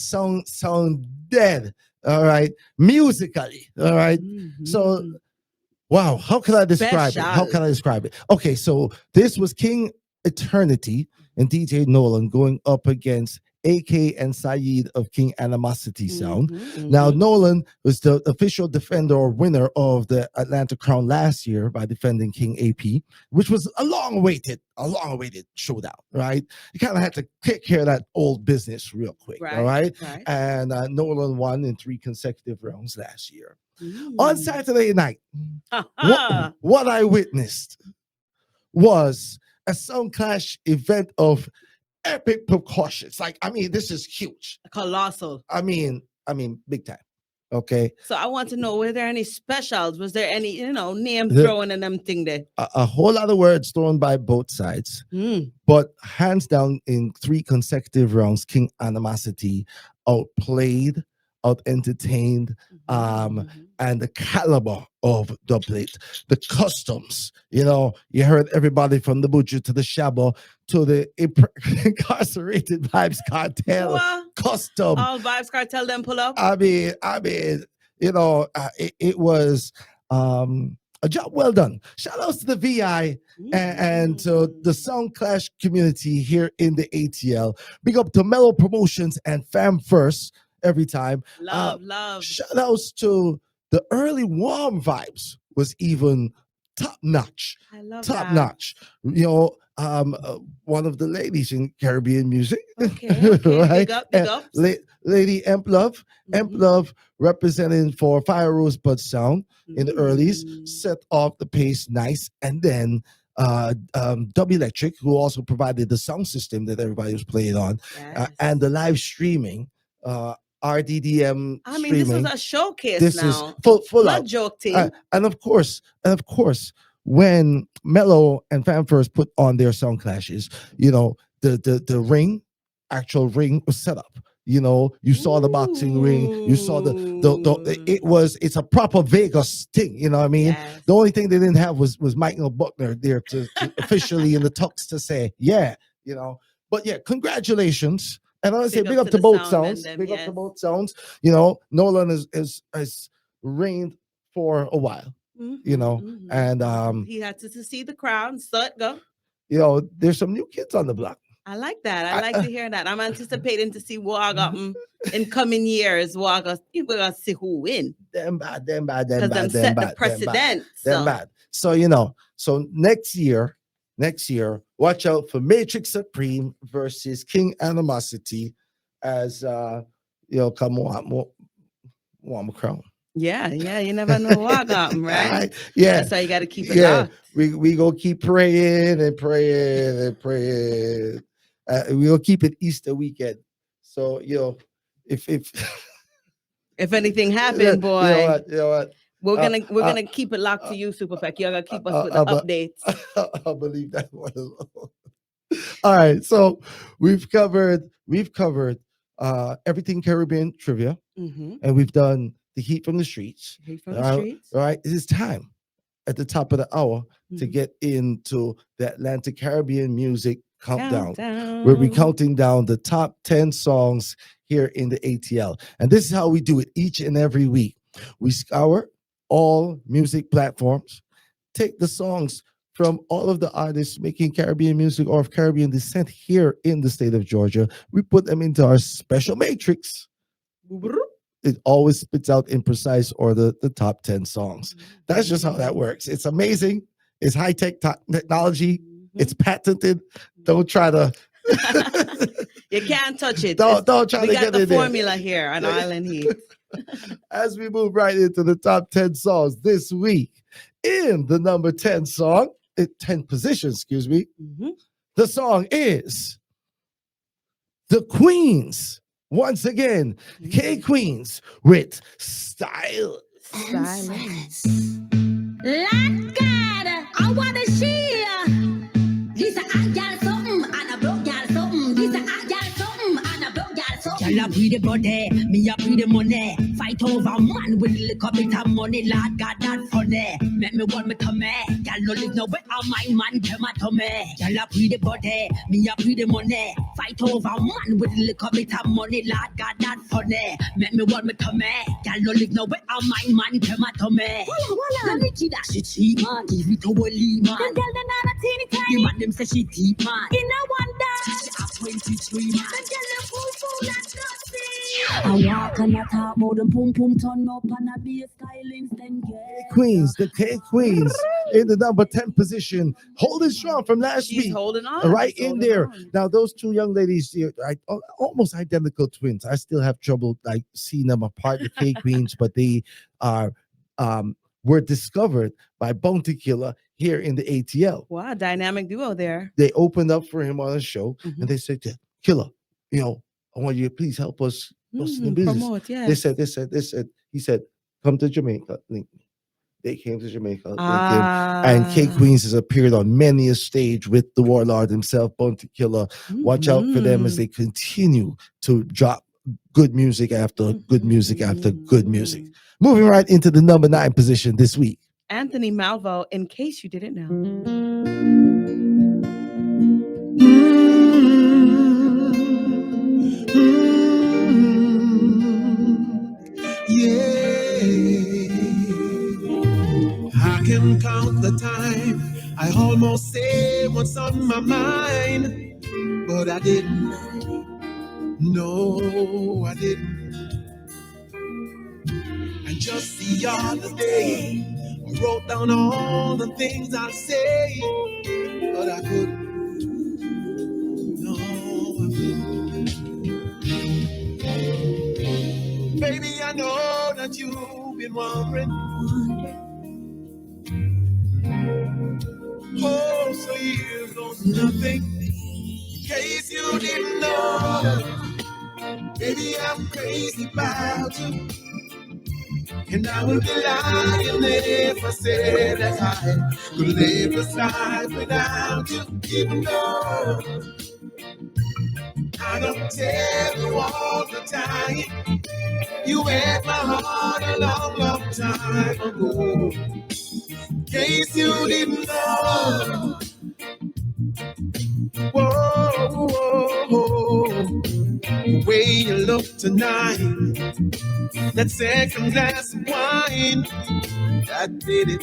sound dead. All right, musically. All right, so. Wow, how can I describe it? Okay, so this was King Eternity and DJ Nolan going up against AK and Saeed of King Animosity Sound. Mhm, Now, mhm. Nolan was the official defender or winner of the Atlanta Crown last year by defending King AP, which was a long-awaited showdown, right? You kind of had to take care of that old business real quick, all right? Right. And Nolan won in 3 consecutive rounds last year. Mm. On Saturday night, Ha-ha. what I witnessed was a sound clash event of epic proportions. Like, I mean, this is huge. Colossal. I mean, big time. Okay. So I want to know, were there any specials? Was there any, name The- throwing and them thing there? A whole lot of words thrown by both sides, Mm. but hands down in 3 consecutive rounds, King Animosity outplayed, out entertained, Mhm. and the caliber of Dubplate, the customs. You heard everybody from the butcher to the shabba to the incarcerated Vibes Cartel What? custom. All Vibes Cartel them pull up. I mean, it was a job well done. Shout outs to the VI and to the Sound Clash community here in the ATL. Big up to Mellow Promotions and Fam First every time. Love. Shout outs to the early warm vibes was even top notch. I love Top that. notch. One of the ladies in Caribbean music. Okay. Right? Big up. Lady Emp Love. Emp Mhm. Love representing for Fire Rosebud Sound in the earlies, Mm. set off the pace nice. And then Dub Electric, who also provided the sound system that everybody was playing on, Yes. and the live streaming, RDDM I mean, this streaming. was a showcase This now. is full Not out. joke team. And of course, when Mello and Fam First put on their sound clashes, the actual ring was set up. You saw the boxing ring. You saw it's a proper Vegas thing. You know what I mean? Yes. The only thing they didn't have was Michael Buckner there to officially in the tux to say, yeah, But yeah, congratulations. And I want to say big up to the both sound and sounds. them, Big up yes. to both sounds. Nolan has reigned for a while. Mhm. And He had to see the crowd. So go. there's some new kids on the block. I like that. I like to hear that. I'm anticipating to see Waga in coming years. We're gonna see who win. Them bad, Because them bad, set the them bad. precedent. Them bad. So next year, watch out for Matrix Supreme versus King Animosity as come on, more crown. Yeah. You never know Waga, right? Yeah. That's why you got to keep it Yeah. locked. We gonna keep praying and praying and praying. We gonna keep it Easter weekend. So if If anything happened, boy, you know what? we're gonna keep it locked to you, Super Peck. You're gonna keep us with the updates. I'll believe that one alone. All right, so we've covered everything Caribbean trivia, Mm-hmm. and we've done the heat from the streets. Heat from the streets. All right, it is time at the top of the hour to Mhm. get into the Atlantic Caribbean music countdown. Countdown. Where we're counting down the top 10 songs here in the ATL. And this is how we do it each and every week. We scour all music platforms, take the songs from all of the artists making Caribbean music or of Caribbean descent here in the state of Georgia. We put them into our special matrix. It always spits out in precise order the top 10 songs. That's just how that works. It's amazing. It's high-tech technology. It's patented. Don't try to You can't touch it. don't try We to got get the in there. formula here on Island Heat. As we move right into the top 10 songs this week, in the number 10 song, 10 position, excuse me, Mhm. the song is The Queens. Once again, K Queens with Style. Silence. Lord God, I wanna share. This I got something and a broke got something. This I got something and a broke got something. Y'all pretty body, me a pretty money. Fight over man with a little bit of money. Lord God, that funny. Make me want me to me. Y'all know live nowhere. My man come to me. Y'all pretty body, me a pretty money. Fight over man with a little bit of money. Lord God, that funny. Make me want me to me. Y'all know live nowhere. My man come to me. Let me see that she cheap man. Give it to Wally man. Then tell them not a teeny tiny. The man them say she deep man. In a wonder. 23. I walk and I talk about them pum pum turn up and a bass stylings then get. Queens, the K Queens in the number 10 position, holding strong from last She's week. holding on. Right She's in holding there. on. Now, those two young ladies, almost identical twins. I still have trouble like seeing them apart, the K Queens, but they are were discovered by Bounty Killer here in the ATL. Wow, dynamic duo there. They opened up for him on a show, Mhm. and they said, Killer, I want you to please help us bust the business. Promote, yes. They said, he said, come to Jamaica, link me. They came to Jamaica, linked him. And K Queens has appeared on many a stage with the warlord himself, Bounty Killer. Watch out for them as they continue to drop good music after good music after good music. Moving right into the number 9 position this week. Anthony Malvo, in case you didn't know. I can count the time I almost said what's on my mind, but I didn't. No, I didn't. And just the other day, I wrote down all the things I'd say, but I couldn't. No, I couldn't. Baby, I know that you've been wondering. Oh, so here goes nothing. In case you didn't know, baby, I'm crazy about you. And I would be lying if I said that I could live this life without you. Even though I don't tell you all the time, you had my heart a long, long time ago. In case you didn't know, whoa, the way you look tonight, that second glass of wine, that did it.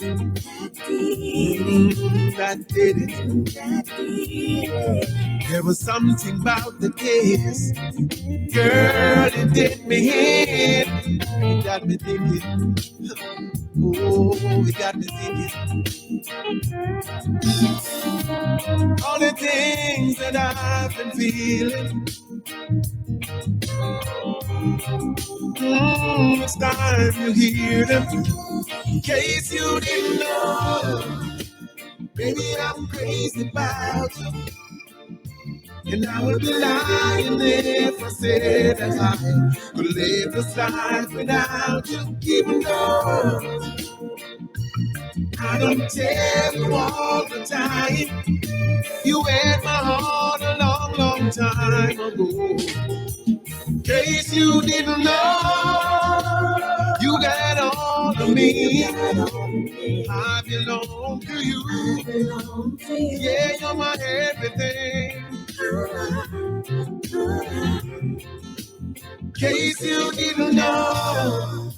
That did it. There was something about the kiss, girl, it did me in. It got me thinking. Oh, it got me thinking. All the things that I've been feeling. It's time you hear them. In case you didn't know, baby, I'm crazy about you. And I would be lying if I said that I could live this life without you. Even though I don't tell you all the time, you had my heart a long, long time ago. In case you didn't know, you got all of me. I belong to you. Yeah, you're my everything. In case you didn't know,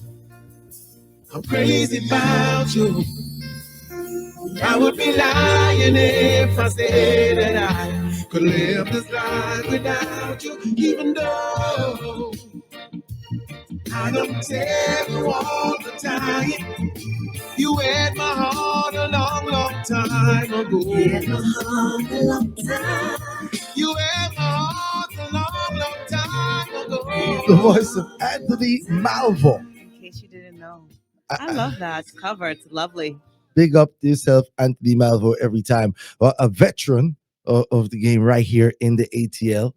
I'm crazy about you. I would be lying if I said that I could live this life without you. Even though I don't tell you all the time, you had my heart a long, long time ago. You had my heart a long time. You had my heart a long, long time ago. The voice of Anthony Malvo. In case you didn't know. I love that cover. It's lovely. Big up to yourself, Anthony Malvo, every time. A veteran of the game right here in the ATL.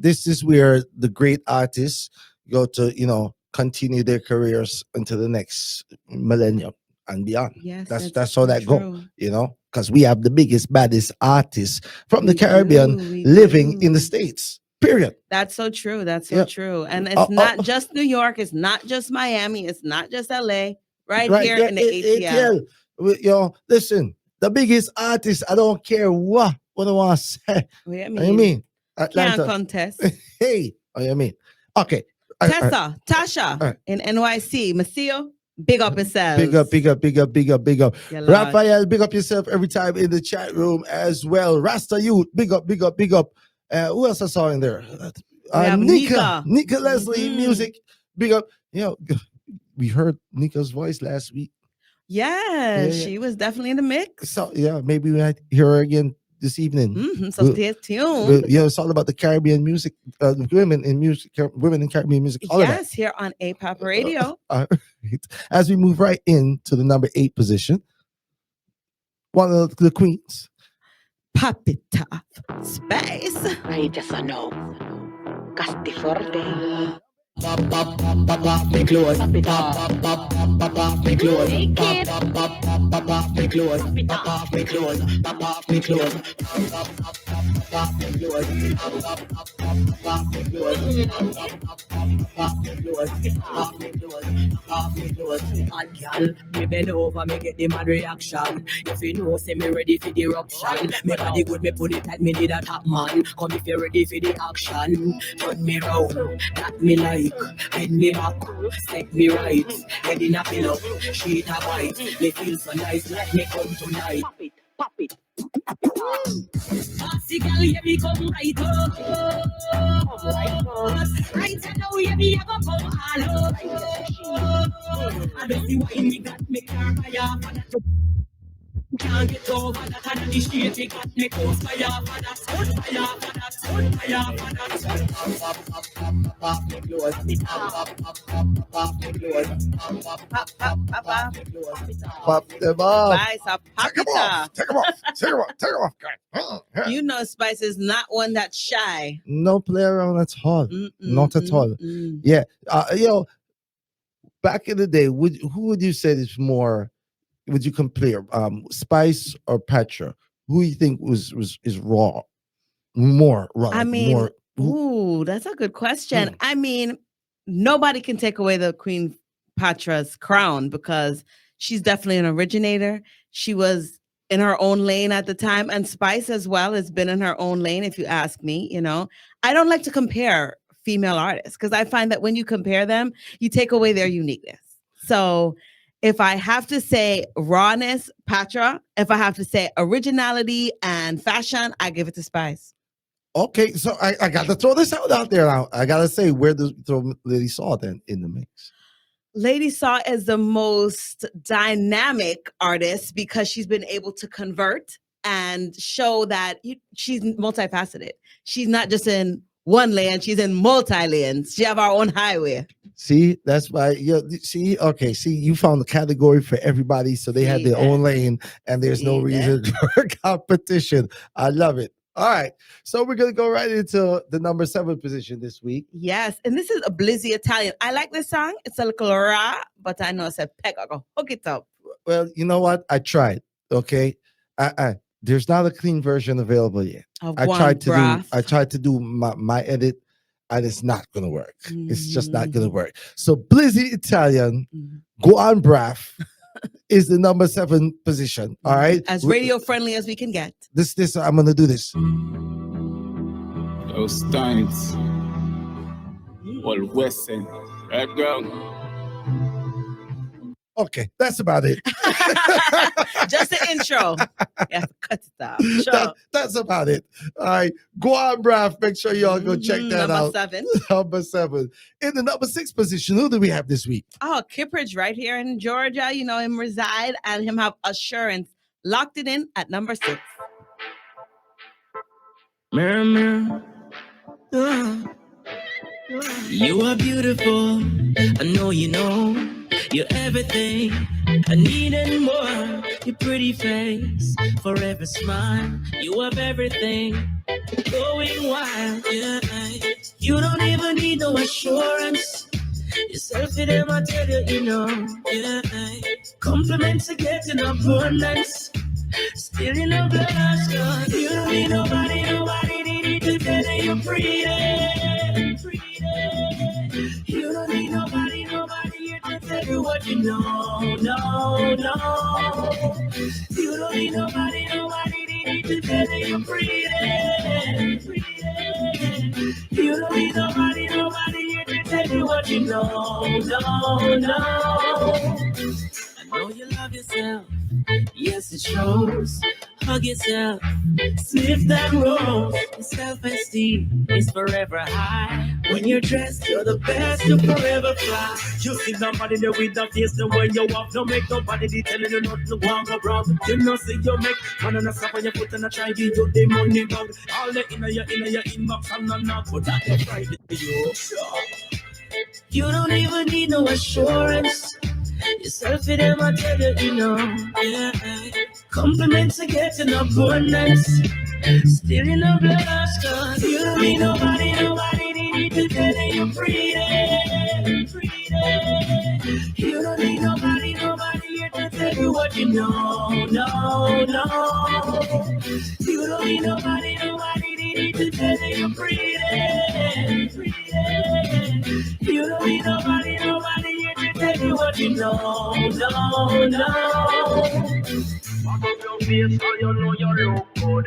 This is where the great artists go to, continue their careers into the next millennium and beyond. Yes, that's how that true. go, because we have the biggest, baddest artists from the Caribbean living in the States. Period. That's so true. That's so true. And it's not just New York. It's not just Miami. It's not just LA. Right here in the ATL. Listen, the biggest artist, I don't care what I want to say. What I mean, Atlanta. Can't contest. Hey, I mean, okay. Tessa, Tasha in NYC. Macio, big up yourself. Big up. Yeah, Raphael, big up yourself every time in the chat room as well. Rasta Youth, big up. Who else I saw in there? have Nika Nika. Leslie, music. Big up. We heard Nika's voice last week. Yeah, she was definitely in the mix. So maybe we might hear her again this evening. So stay tuned. It's all about the Caribbean music, women in Caribbean music. All of that. Here on APAP Radio. As we move right into the number 8 position, one of the queens. Pop it off. Space. I just know. Casti forte. Pop, pop, pop, pop, pop, me clothes. Pop, pop, pop, pop, pop, pop, me clothes. Pop, pop, pop, pop, pop, pop, me clothes. Pop, pop, me clothes. Pop, pop, me clothes. Pop, pop, pop, pop, pop, me clothes. Pop, pop, pop, pop, pop, me clothes. Pop, pop, pop, pop, me clothes. Pop, me clothes. Pop, me clothes. Hot girl, me bend over, me get the mad reaction. If you know, say me ready for the eruption. Me body good, me put it at me need a top man. Come if you're ready for the action. Turn me round, that me like. Bend me back, set me right. Head in a pillow, sheet a white. Me feel so nice, let me come tonight. Pop it. Bossy girl, yeah, me come right up. Right now, yeah, me a go come all up. I don't see why me got me car fire for that. Can't get over that, and the shit me got me close fire for that. Fire for that, fire for that. Pop, pop, pop, pop, me clothes. Pop, pop, pop, pop, pop, me clothes. Pop, pop, pop, pop, pop, me clothes. Pop them off. Spice, pop it off. Take them off. You know, Spice is not one that's shy. No play around at all. Not at all. Yeah. Back in the day, who would you say is more? Would you compare Spice or Petra? Who you think is raw? More raw. I mean, more, that's a good question. I mean, nobody can take away the Queen Petra's crown because she's definitely an originator. She was in her own lane at the time, and Spice as well has been in her own lane, if you ask me. I don't like to compare female artists because I find that when you compare them, you take away their uniqueness. So if I have to say rawness, Petra. If I have to say originality and fashion, I give it to Spice. Okay, so I got to throw this out there now. I got to say, where does throw Lady Saw then in the mix? Lady Saw is the most dynamic artist because she's been able to convert and show that she's multifaceted. She's not just in one lane, she's in multi-lanes. She have our own highway. See, that's why you found the category for everybody, so they had their own lane, and there's no reason for competition. I love it. All right, so we're gonna go right into the number 7 position this week. Yes, and this is a Blizzy Italian. I like this song. It's a little raw, but I know it's a peck. I go hook it up. Well, you know what? I tried. Okay, there's not a clean version available yet. I tried to do my edit, and it's not gonna work. It's just not gonna work. So Blizzy Italian, Go On Braff is the number 7 position. All right, as radio friendly as we can get. This I'm gonna do this. Those times. Well, Wesson, right girl. Okay, that's about it. Just the intro. Yeah, cut it out. Sure. That's about it. All right, Go On Braff. Make sure y'all go check that out. Number 7. Number 7. In the number 6 position, who do we have this week? Oh, Kiprich right here in Georgia. You know him reside and him have Assurance. Locked it in at number 6. Mirror, mirror. You are beautiful. I know you know. You're everything I need and more. Your pretty face, forever smile. You have everything going wild. Yeah, you don't even need no assurance. Yourself to them, I tell you, you know. Yeah, compliments are getting abundance. Still in a blast. You don't need nobody need to tell you you're pretty. You don't need nobody here to tell you what you know. No. You don't need nobody need to tell you you're pretty. You don't need nobody here to tell you what you know. No. I know you love yourself. Yes, it shows. Hug yourself, sniff that rose. Your self-esteem is forever high. When you're dressed, you're the best to forever fly. You see somebody there with the face, the way you walk, don't make nobody they telling you nothing to walk around. You know, see you make man on a slap on your foot and I try to give you the money back. All the inner your inbox and not, but that's the Friday you. You don't even need no assurance. Yourself it them I tell you, you know. Yeah. Compliments are getting abundance. Still in the blush, cause you don't need nobody need to tell you you're freedom. You don't need nobody here to tell you what you know. No. You don't need nobody need to tell you you're freedom. You don't need nobody here to tell you what you know. No. Pop up your face so you know you look good.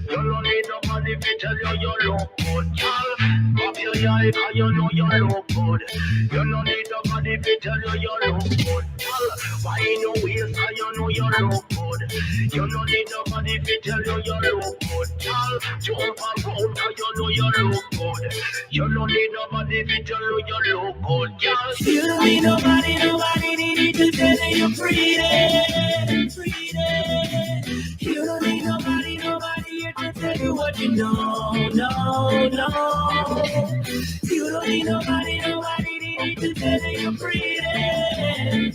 You don't need nobody to tell you look good, y'all. Pop your eye so you know you look good. You don't need nobody to tell you look good, y'all. Why no waist so you know you look good. You don't need nobody to tell you look good, y'all. Jump around so you know you look good. You don't need nobody to tell you look good, y'all. You don't need nobody need to tell you you're freedom. You don't need nobody here to tell you what you know. No. You don't need nobody need to tell you you're freedom.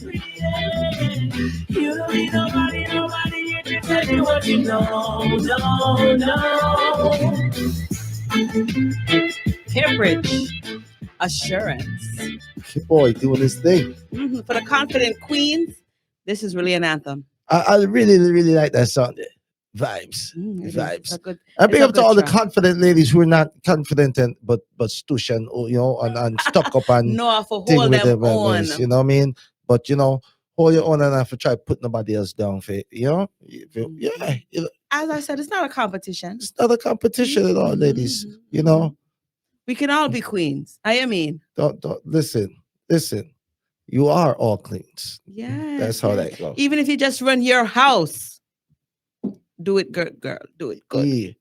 You don't need nobody here to tell you what you know. No. Kiprich, Assurance. Boy, doing this thing. For the confident queens, this is really an anthem. I really like that song. Vibes. Vibes. I big up to all the confident ladies who are not confident but stush and and stuck up and no, for thing hold with them them on. You know what I mean? But hold your own and have to try put nobody else down for it. Yeah. As I said, it's not a competition. It's not a competition at all, ladies. We can all be queens. I mean. Don't listen. You are all queens. Yeah. That's how that goes. Even if you just run your house, do it good, girl. Do it good. Yeah.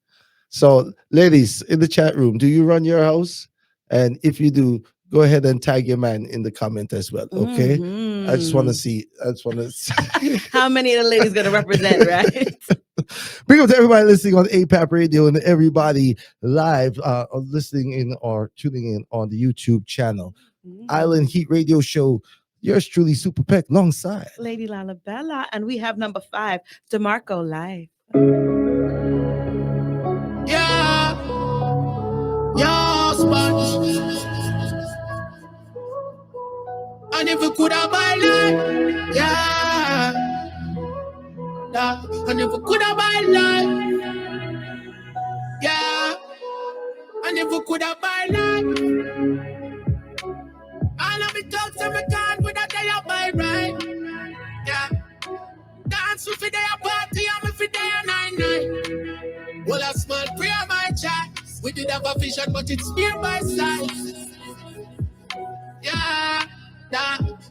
So, ladies in the chat room, do you run your house? And if you do, go ahead and tag your man in the comment as well. Okay. I just want to see. How many of the ladies going to represent, right? Bring up to everybody listening on APAP Radio and everybody live listening in or tuning in on the YouTube channel. Island Heat Radio Show. Yours truly, Super Peck, alongside Lady Lalabella. And we have number 5, Demarco Live. Yeah, sponge. And if we could have buy life, yeah. And if we could have buy life, yeah. And if we could have buy life, all of me talks and me can't with a day of my right, yeah. Dance with a day of party and me for day of 9-9. Well, a small prayer my child. We did have a vision, but it's near my side. Yeah,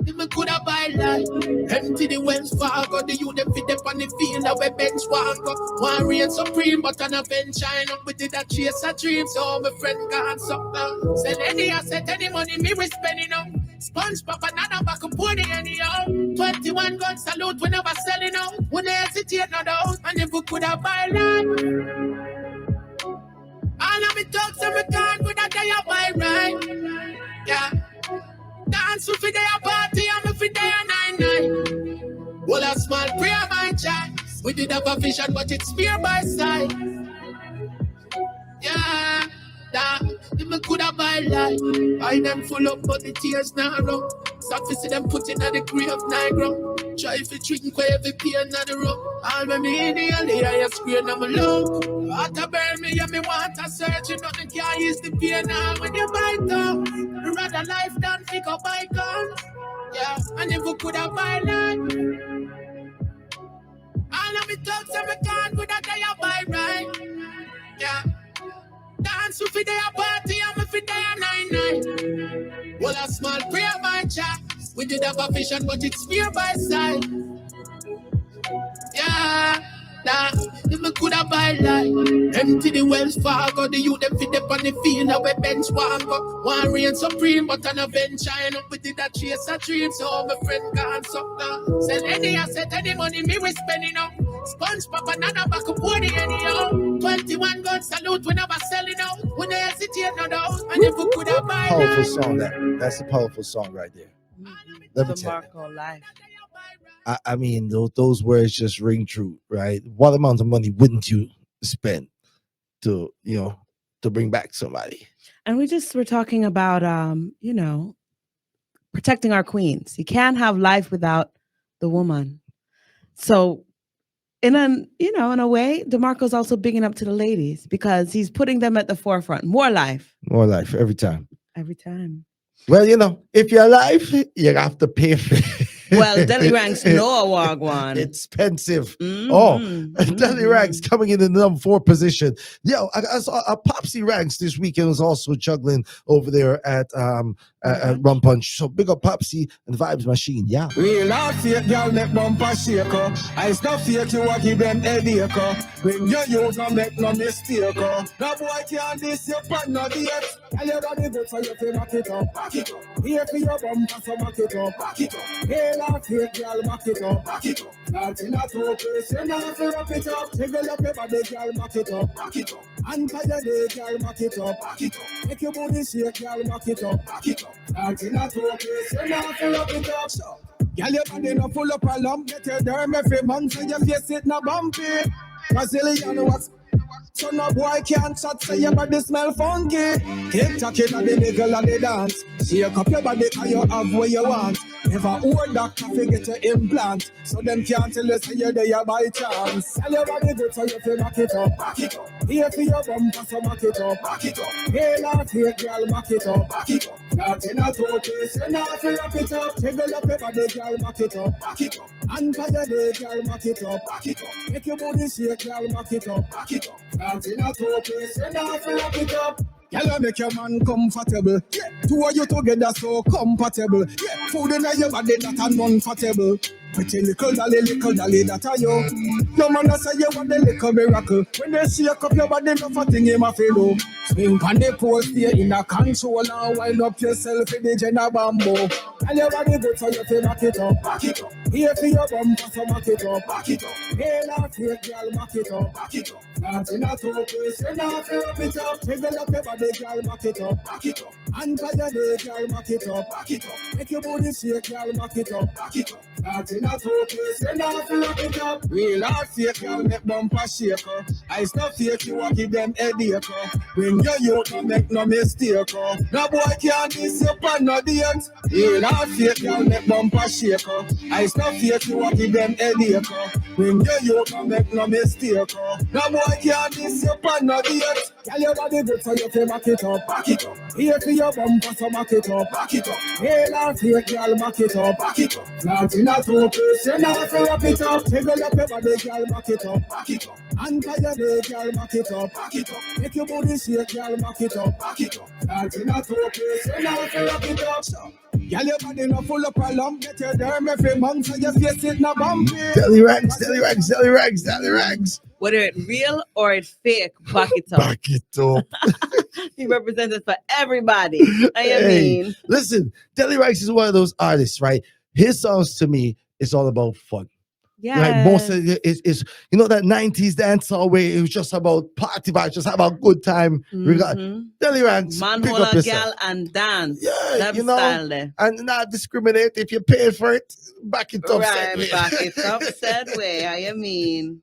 if me could have buy life. Empty the wells Fargo, the youth them fit them on the field of a bench walk up. One reign supreme, but an event shine up. We did a chase a dream, so my friend can't suck now. Send any asset, any money, me we spending up. Sponge pop another back and pony anyhow. 21 gun salute, we never selling out. We never hesitate no doubt. And if we could have buy life. All of me talks and me can't with a day of my right. Yeah. Dance with a day of party and me for day of 9-9. Well, a small prayer my child. We did have a vision, but it's fear by side. Yeah. If me could have buy life. I them full up, but the tears now run. Start to see them putting at the grave Negro. Try if you drink where every pain at the room. All when me in the alley, I screen on my look. Heart to burn me, and me want to search it. Nothing can use the pain now when you bite down. Me rather life than pick up icon. Yeah, and if we could have buy life. All of me talks and me can't with a day of buy right. Yeah. Dance with a day of party and me for day of 9-9. Well, a small prayer my child. We did have a vision, but it's fear by side. Yeah, Nah, if me coulda buy life, empty the Wells Fargo, the youth them fit up on the field, and we bench one go. One reign supreme, but an adventure, and up with it that chase a dream, so my friend can't suck now. Send any asset, any money, me we spending up. Sponge pop another back up body anyhow. 21 guns salute, we never selling out. We never hesitate no doubt, and if we coulda buy Powerful life. song that's a powerful song right there. Let me tell you. Demarco life. I mean, those words just ring true, right? What amount of money wouldn't you spend to bring back somebody? And we're talking about protecting our queens. You can't have life without the woman. So in a way, Demarco's also bigging up to the ladies because he's putting them at the forefront. More life Every time. every time. Well, if you're alive, you have to pay for it. Well, Deli Ranx no wagwan. Expensive. Mm-hmm. Deli Ranx coming in the number 4 position. Yo, I saw a Popsy Ranx this weekend was also juggling over there at Rum Punch. So big up Popsy and Vibes Machine. Yeah. Real not fake girl make bumper shaker. I stop fake you a give them headache. When you use no make no mistake. No boy can't diss your partner yet. Tell your body good so you can back it up. Back it up. Here for your bumper so back it up. Back it up. Hey, not fake girl back it up. Back it up. Nothing at all place. You not to wrap it up. Jiggle up your body girl back it up. Back it up. And for your day girl back it up. Back it up. Make your body shake girl back it up. Back it up. Nothing at all place. You not to wrap it up. So. Girl, your body no full up a lump. Get your derm every month. So your face it no bumpy. Brazilian what's so no boy can't chat, say your body smell funky. Keep talking at the niggle and the dance. Shake up your body and you have what you want. Never hold that coffee get your implant. So them can't tell you say you're there by chance. Tell your body good so you feel back it up. Back it up. Here for your bumper so back it up. Back it up. Hey, not here girl back it up. Back it up. Nothing at all place. You not feel wrap it up. Jiggle up your body girl back it up. Back it up. And for your day girl back it up. Back it up. Make your body shake girl back it up. Back it up. Nothing at all place. You not feel wrap it up. Y'all make your man comfortable. Yeah. Two of you together so compatible. Yeah. Food in your body that are non-fatable. Pretty little dolly that are you. Your man say you want the little miracle. When they shake up your body, no for thing him a feel. Swing on the pole, stay in a control and wind up yourself in the Jenna bamboo. And your body good so you feel back it up. Back it up. Here for your bumper so back it up. Back it up. Hey, not here, girl, back it up. Back it up. Nothing at all place, you not feel wrap it up. Jiggle up your body, girl, back it up. Back it up. And for your day, girl, back it up. Back it up. Make your body shake, girl, back it up. Back it up. Nothing at all place, you not feel wrap it up. Real hard fake, girl, make bumper shaker. I stop fake, you a give them headache. When you youth, no make no mistake. No boy can't diss your pan no date. Real hard fake, girl, make bumper shaker. I stop fake, you a give them headache. When you youth, no make no mistake. No boy can't diss your pan no date. Tell your body good so you feel back it up. Back it up. Here for your bumper so back it up. Back it up. Hey, not fake, girl, back it up. Back it up. Nothing at all place, you not feel wrap it up. Jiggle up your body, girl, back it up. Back it up. And for your day, girl, back it up. Back it up. Make your body shake, girl, back it up. Back it up. Nothing at all place, you not feel wrap it up. So. Girl, your body no full up a lump. Get your derm every month so your face it no bumpy. Deli Ranx, Deli Ranx, Deli Ranx, Deli Ranx. Whether it real or it fake, back it up. Back it up. He represents it for everybody. I mean, listen, Deli Ranx is one of those artists, right? His songs to me is all about fun. yeah. Like most of it is that 90s dance song where it was just about party vibes, just about good time. Deli Ranx, Man, pick hold up a yourself. gal and dance. Yeah, That style there. and not discriminate. If you pay for it, back it up. Right, said way. back it up, said way. I mean.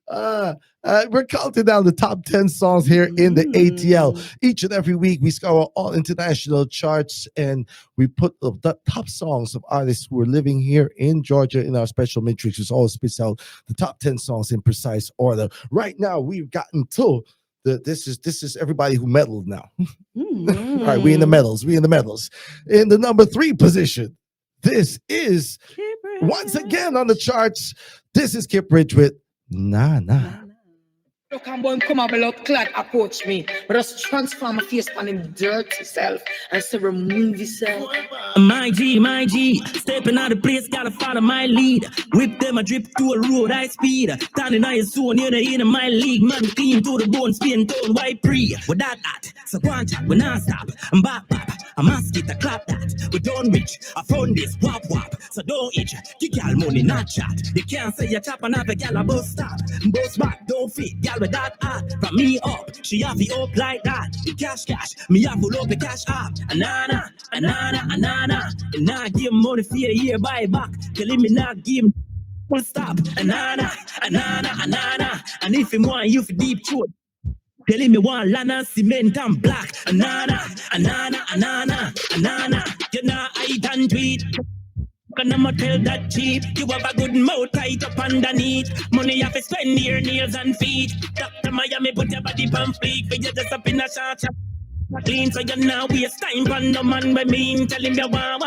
We're counting down the top 10 songs here in the ATL. Each and every week, we scour all international charts and we put the top songs of artists who are living here in Georgia in our special matrix, which always spits out the top 10 songs in precise order. Right now, we've gotten to this is everybody who medaled now. All right, we in the medals. In the number 3 position, this is once again on the charts. This is Kiprich with Nah. Look and boy come a blood clad approach me. But just transform my face on him dirty self and say remove yourself. My G, stepping out of place, gotta follow my lead. Whip them, I drip to a road high speed. Standing on your zone, you're in my league. Man, clean to the bone, spin tone, white pre. With that, so go on chat, we not stop. I'm back, I'm asking to clap that. We don't reach, I found this, wap. So don't itch, kick y'all money, not chat. They can't say you chop and have a gal a bus stop. Bus back, don't fit, gal with that art. From me up, she have it up like that. The cash, me have full up the cash up. Anana. And now give money for a year buy back. Tell me not give him full stop. Anana. And if you want you for deep throat, tell me one lana, cement and black. Anana. You know I done tweet. And I'ma tell that cheap. You have a good mouth tight up underneath. Money you have to spend your nails and feet. Dr. Miami put your body on fleek. But you just up in a shot. Clean so you now waste time on no man by mean. Tell him you want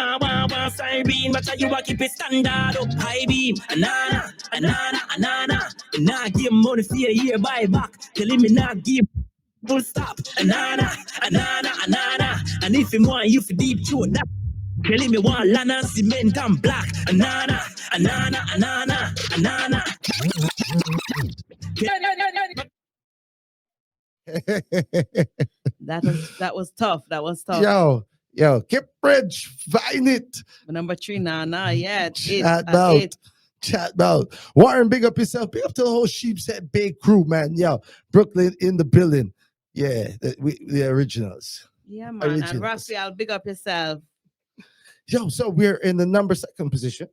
siren. But you want keep it standard up high beam. Anana. And now give money for a year buy back. Tell him me not give full stop. Anana. And if you want you for deep throat that. Tell him you want lana, cement and black. Anana. That was tough. Yo, Kiprich, find it. Number 3, Nana. Yeah, Chat about. Warren, big up yourself. Big up to the whole Sheepshead Bay crew, man. Yo, Brooklyn in the building. Yeah, the originals. Yeah, man. Originals. And Raphael, big up yourself. Yo, so we're in the number 2 position.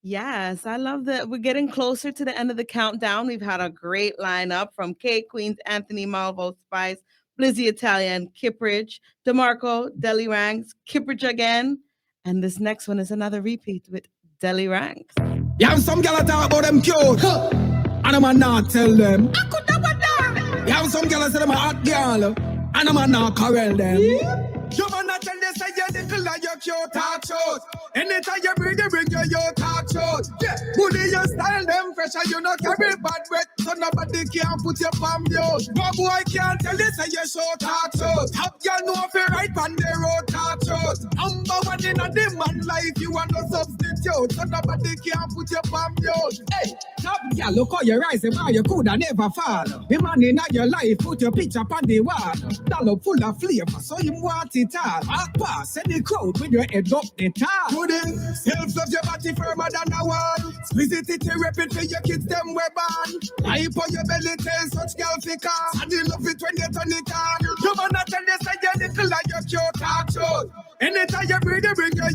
Yes, I love that. We're getting closer to the end of the countdown. We've had a great lineup from K Queens, Anthony Malvo, Spice, Blizzy Italian, Kiprich, Demarco, Deli Ranx, Kiprich again. And this next one is another repeat with Deli Ranx. You have some gal talk about them cute. And I'm not tell them. I could never die. You have some gal say them a hot girl. And I'm not corral them. Yeah. You man not tell this say you little and you cute talk shows. Anytime you bring your talk shows. Yeah, bully your style them fresh and you not carry bad breath. So nobody can put your palm yours. No boy can't tell this say you show talk shows. Top you know if you right on the road talk shows. Number 1 in a demand life you want no substitute. So nobody can put your palm yours. Hey, top girl look how you rise and how you coulda never fall. The man in your life put your picture on the wall. Dollar full of flavor so you want it. Walk past any crowd with your head up the top. Good self-love your body firmer than a wall. Squeeze it to rep it for your kids them we're born. Hype on your belly tell such girl fika. And you love it when you turn it on. You man not tell you say you little like your cute talk shows. Anytime you bring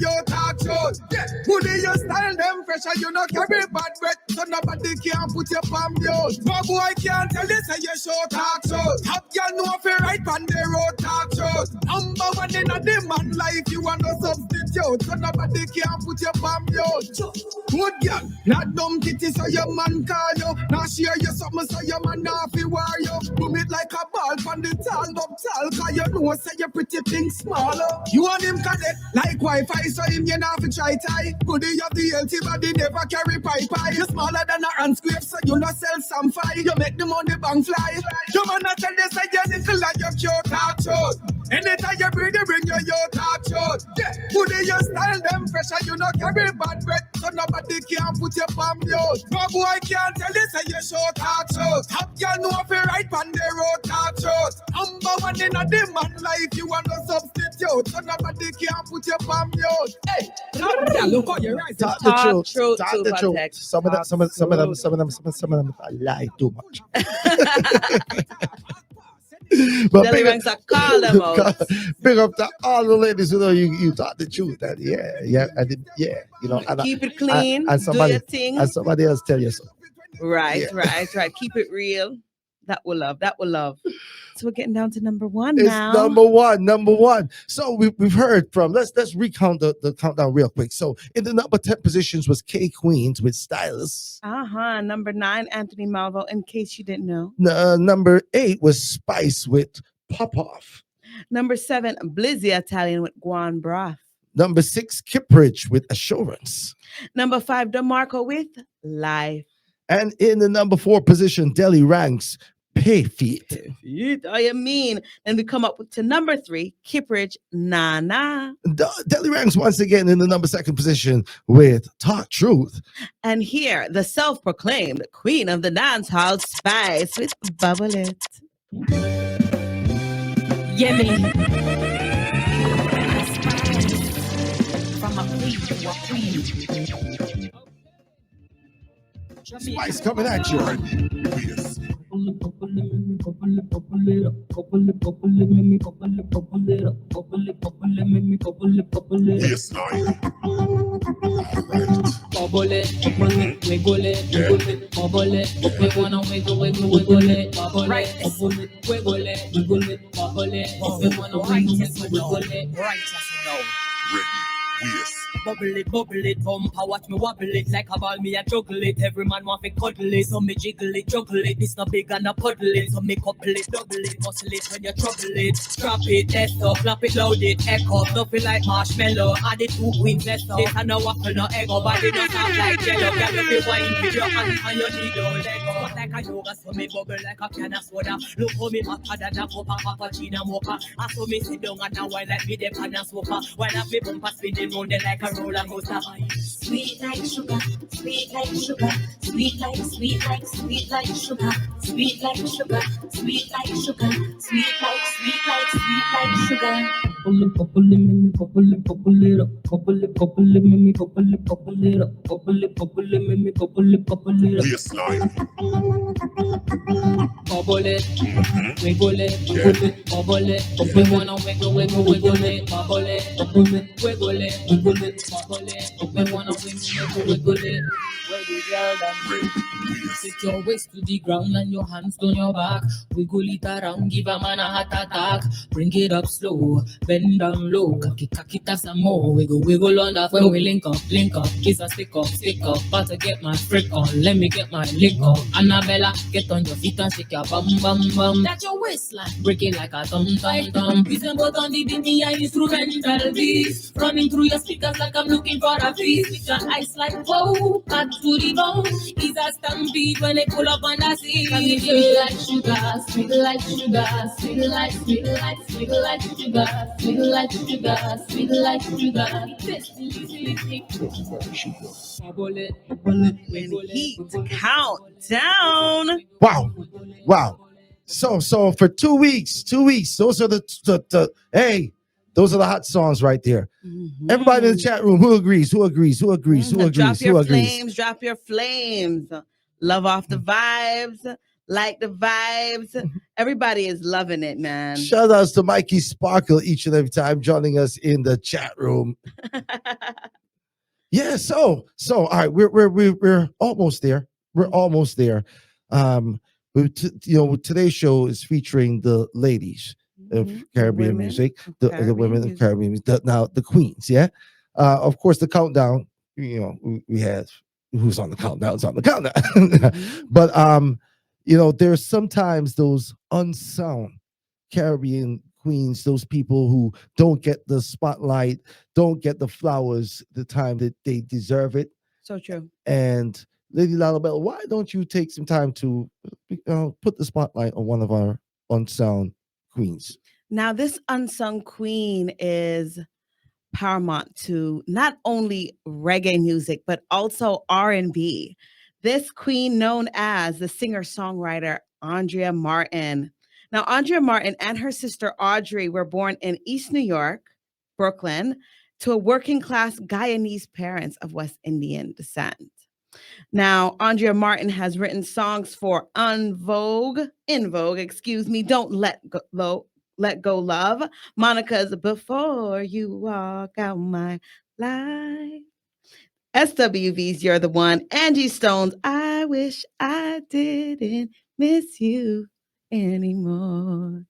your talk shows. Yeah, put in your style them fresh and you not carry bad breath. So nobody can put your palm yours. No boy can't tell you say you show talk shows. Top girl know if you right on the road talk shows. Number 1 in a demand life, you want no substitute. So nobody can put your palm yours. Good girl, not dumb kitty so your man call you. Now share you something so your man not fi war you. Boom it like a ball from the tall up tall. Cause you know say your pretty thing smaller. You want him cadet like Wi-Fi so him you not fi try tie. Good you have the healthy body never carry pie. You smaller than a hand scrape so you not sell some fly. You make the money bang fly. You man not tell this say you little like your cute talk shows. Anytime you bring your talk shows. Yeah, put in your style them fresh and you not carry bad breath. So nobody can put your palm yours. No boy can't tell you say you show talk shows. Top girl know if you right on the road talk shows. Number 1 in a demand life you want no substitute. So nobody can put your palm yours. Hey, top girl look how you rise. Talk the truth. Some of them I lie too much. But Deli Ranx, I call them out. Big up to all the ladies who know you talk the truth. And you know, and keep it clean, and somebody, do your thing. And somebody else tell you so. Right. Keep it real. That will love. So we're getting down to number 1 it's now. Number one. So we've heard from, let's recount the countdown real quick. So in the number 10 positions was K Queens with Stylus. Number 9, Anthony Malvo, in case you didn't know. Number 8 was Spice with Pop Off. Number 7, Blizzy Italian with Guan Broth. Number 6, Kiprich with Assurance. Number 5, Demarco with Life. And in the number 4 position, Deli Ranx, Pay feet. I mean, and we come up to number 3, Kiprich, Nah Nah. Deli Ranx once again in the number 2nd position with Talk Truth. And here, the self-proclaimed queen of the dance hall, Spice, with Bubble It. Yeah, me. From a queen to a queen. Spice coming at you. Yes, Bubble it, wiggle it, bubble it. We wanna wiggle it, bubble it, wiggle it, wiggle it, bubble it. We wanna wiggle it, right as you know. Yes. Bubble it, bumper, watch me wobble it like a ball, me a juggle it. Every man want to cuddle it, so me jiggle it, juggle it. This not big and a puddle it, so me couple it, double it, muscle it when you trouble it. Strap it, test up, clap it, load it, echo, stuffing like marshmallow. Add it 2 queens, let's up. This and no waffle, no egg, body don't sound like jello. Girl, you feel wine with your hand and your needle, leg up. Like a yoga, so me bubble like a can of soda. Look how me hotter than a cup of cappuccino mocha. I saw me sit down and now I like me the pan and sofa. While I me bumper spinning round it like a roller coaster. Sweet like sugar, sweet like sugar, sweet like sugar, sweet like sugar, sweet like sugar, sweet like sugar. Couple it, me couple it, couple it up. Couple it, me couple it, couple it up. Couple it, me couple it, couple it up. Yes, line. Bubble it, wiggle it, bubble it. We wanna wiggle it, bubble it, wiggle it, bubble it. We wanna wiggle it. Where the girl done? Sit your waist to the ground and your hands on your back. Wiggle it around, give a man a heart attack. Bring it up slow, bend down low. Cock it up some more. Wiggle on that when we link up. Kiss a stick up. About to get my freak on, let me get my lick up. Annabella, get on your feet and shake your bum. That's your waistline, break it like a thumb. Peace and both on the beat and instrumental beats. Running through your speakers like I'm looking for a feast. With your eyes like whoa, cut to the bone. Is a stampede when they pull up on the scene. Sweet like sugar, sweet like sugar, sweet like sugar, sweet like sugar. Bubble it, and heat countdown. Wow. So for 2 weeks, those are the hey, those are the hot songs right there. Mm-hmm. Everybody in the chat room, who agrees? Drop your flames. Love off the vibes. Like the vibes. Everybody is loving it, man. Shout outs to Mikey Sparkle each and every time joining us in the chat room. Yeah, so all right, we're almost there. We're almost there. Today's show is featuring the ladies of Caribbean music, the women of Caribbean music, now the queens. Yeah, of course the countdown. We have who's on the countdown. It's on the countdown. But there's sometimes those unsung Caribbean queens, those people who don't get the spotlight, don't get the flowers the time that they deserve it. So true. And Lady Lollipop, why don't you take some time to put the spotlight on one of our unsung queens? Now, this unsung queen is paramount to not only reggae music, but also R&B. This queen known as the singer-songwriter Andrea Martin. Now, Andrea Martin and her sister Audrey were born in East New York, Brooklyn, to a working-class Guyanese parents of West Indian descent. Now, Andrea Martin has written songs for In Vogue, Don't Let Go Love, Monica's Before You Walk Out My Life, SWV's You're the One, Angie Stone's I Wish I Didn't Miss You Anymore.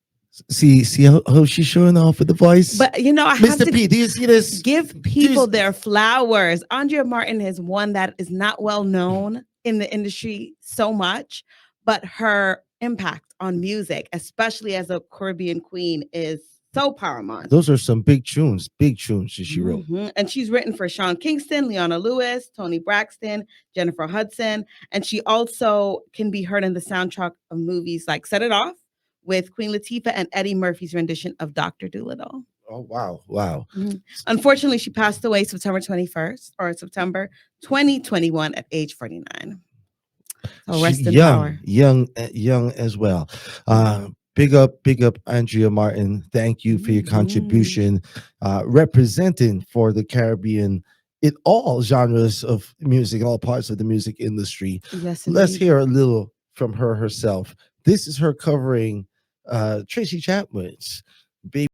See how she's showing off with the voice. But I have Mr. to P, do you see this? give people their flowers. Andrea Martin is one that is not well known in the industry so much, but her impact on music, especially as a Caribbean queen, is so paramount. Those are some big tunes that she wrote. And she's written for Sean Kingston, Leona Lewis, Tony Braxton, Jennifer Hudson, and she also can be heard in the soundtrack of movies like Set It Off with Queen Latifah and Eddie Murphy's rendition of Dr. Dolittle. Oh, wow. Unfortunately, she passed away September 2021 at age 49. So rest in power. Young as well. Big up, Andrea Martin. Thank you for your contribution, representing for the Caribbean in all genres of music, all parts of the music industry. Yes, let's hear a little from her herself. This is her covering Tracy Chapman's Baby.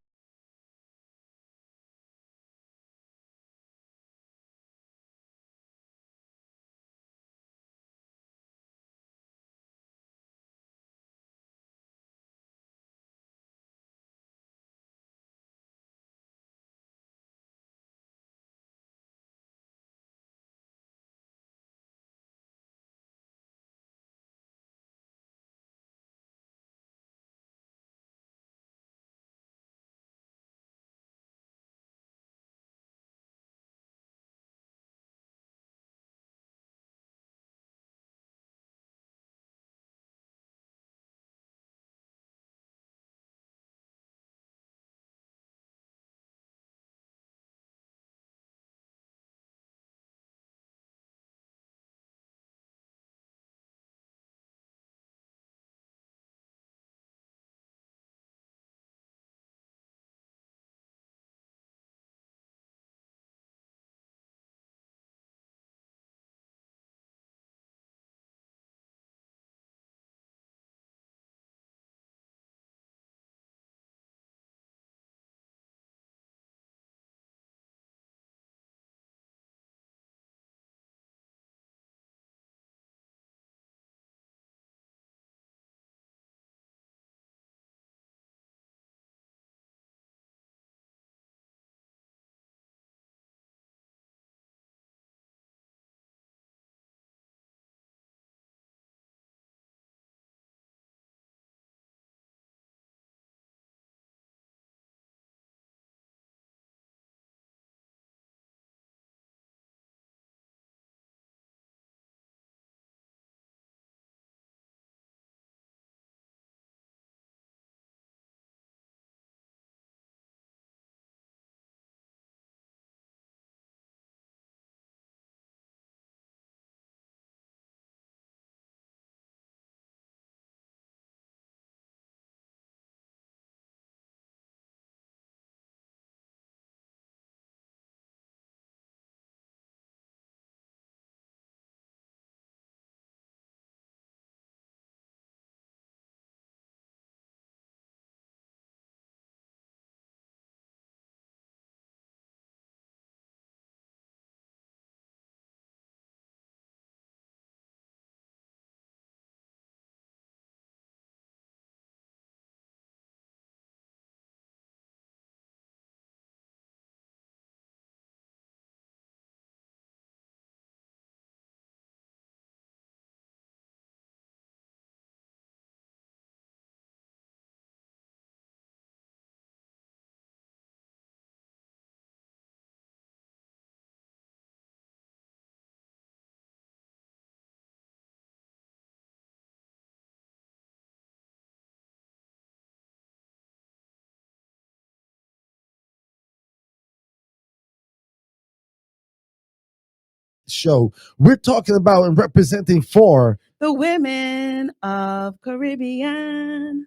Show. We're talking about and representing for the women of Caribbean.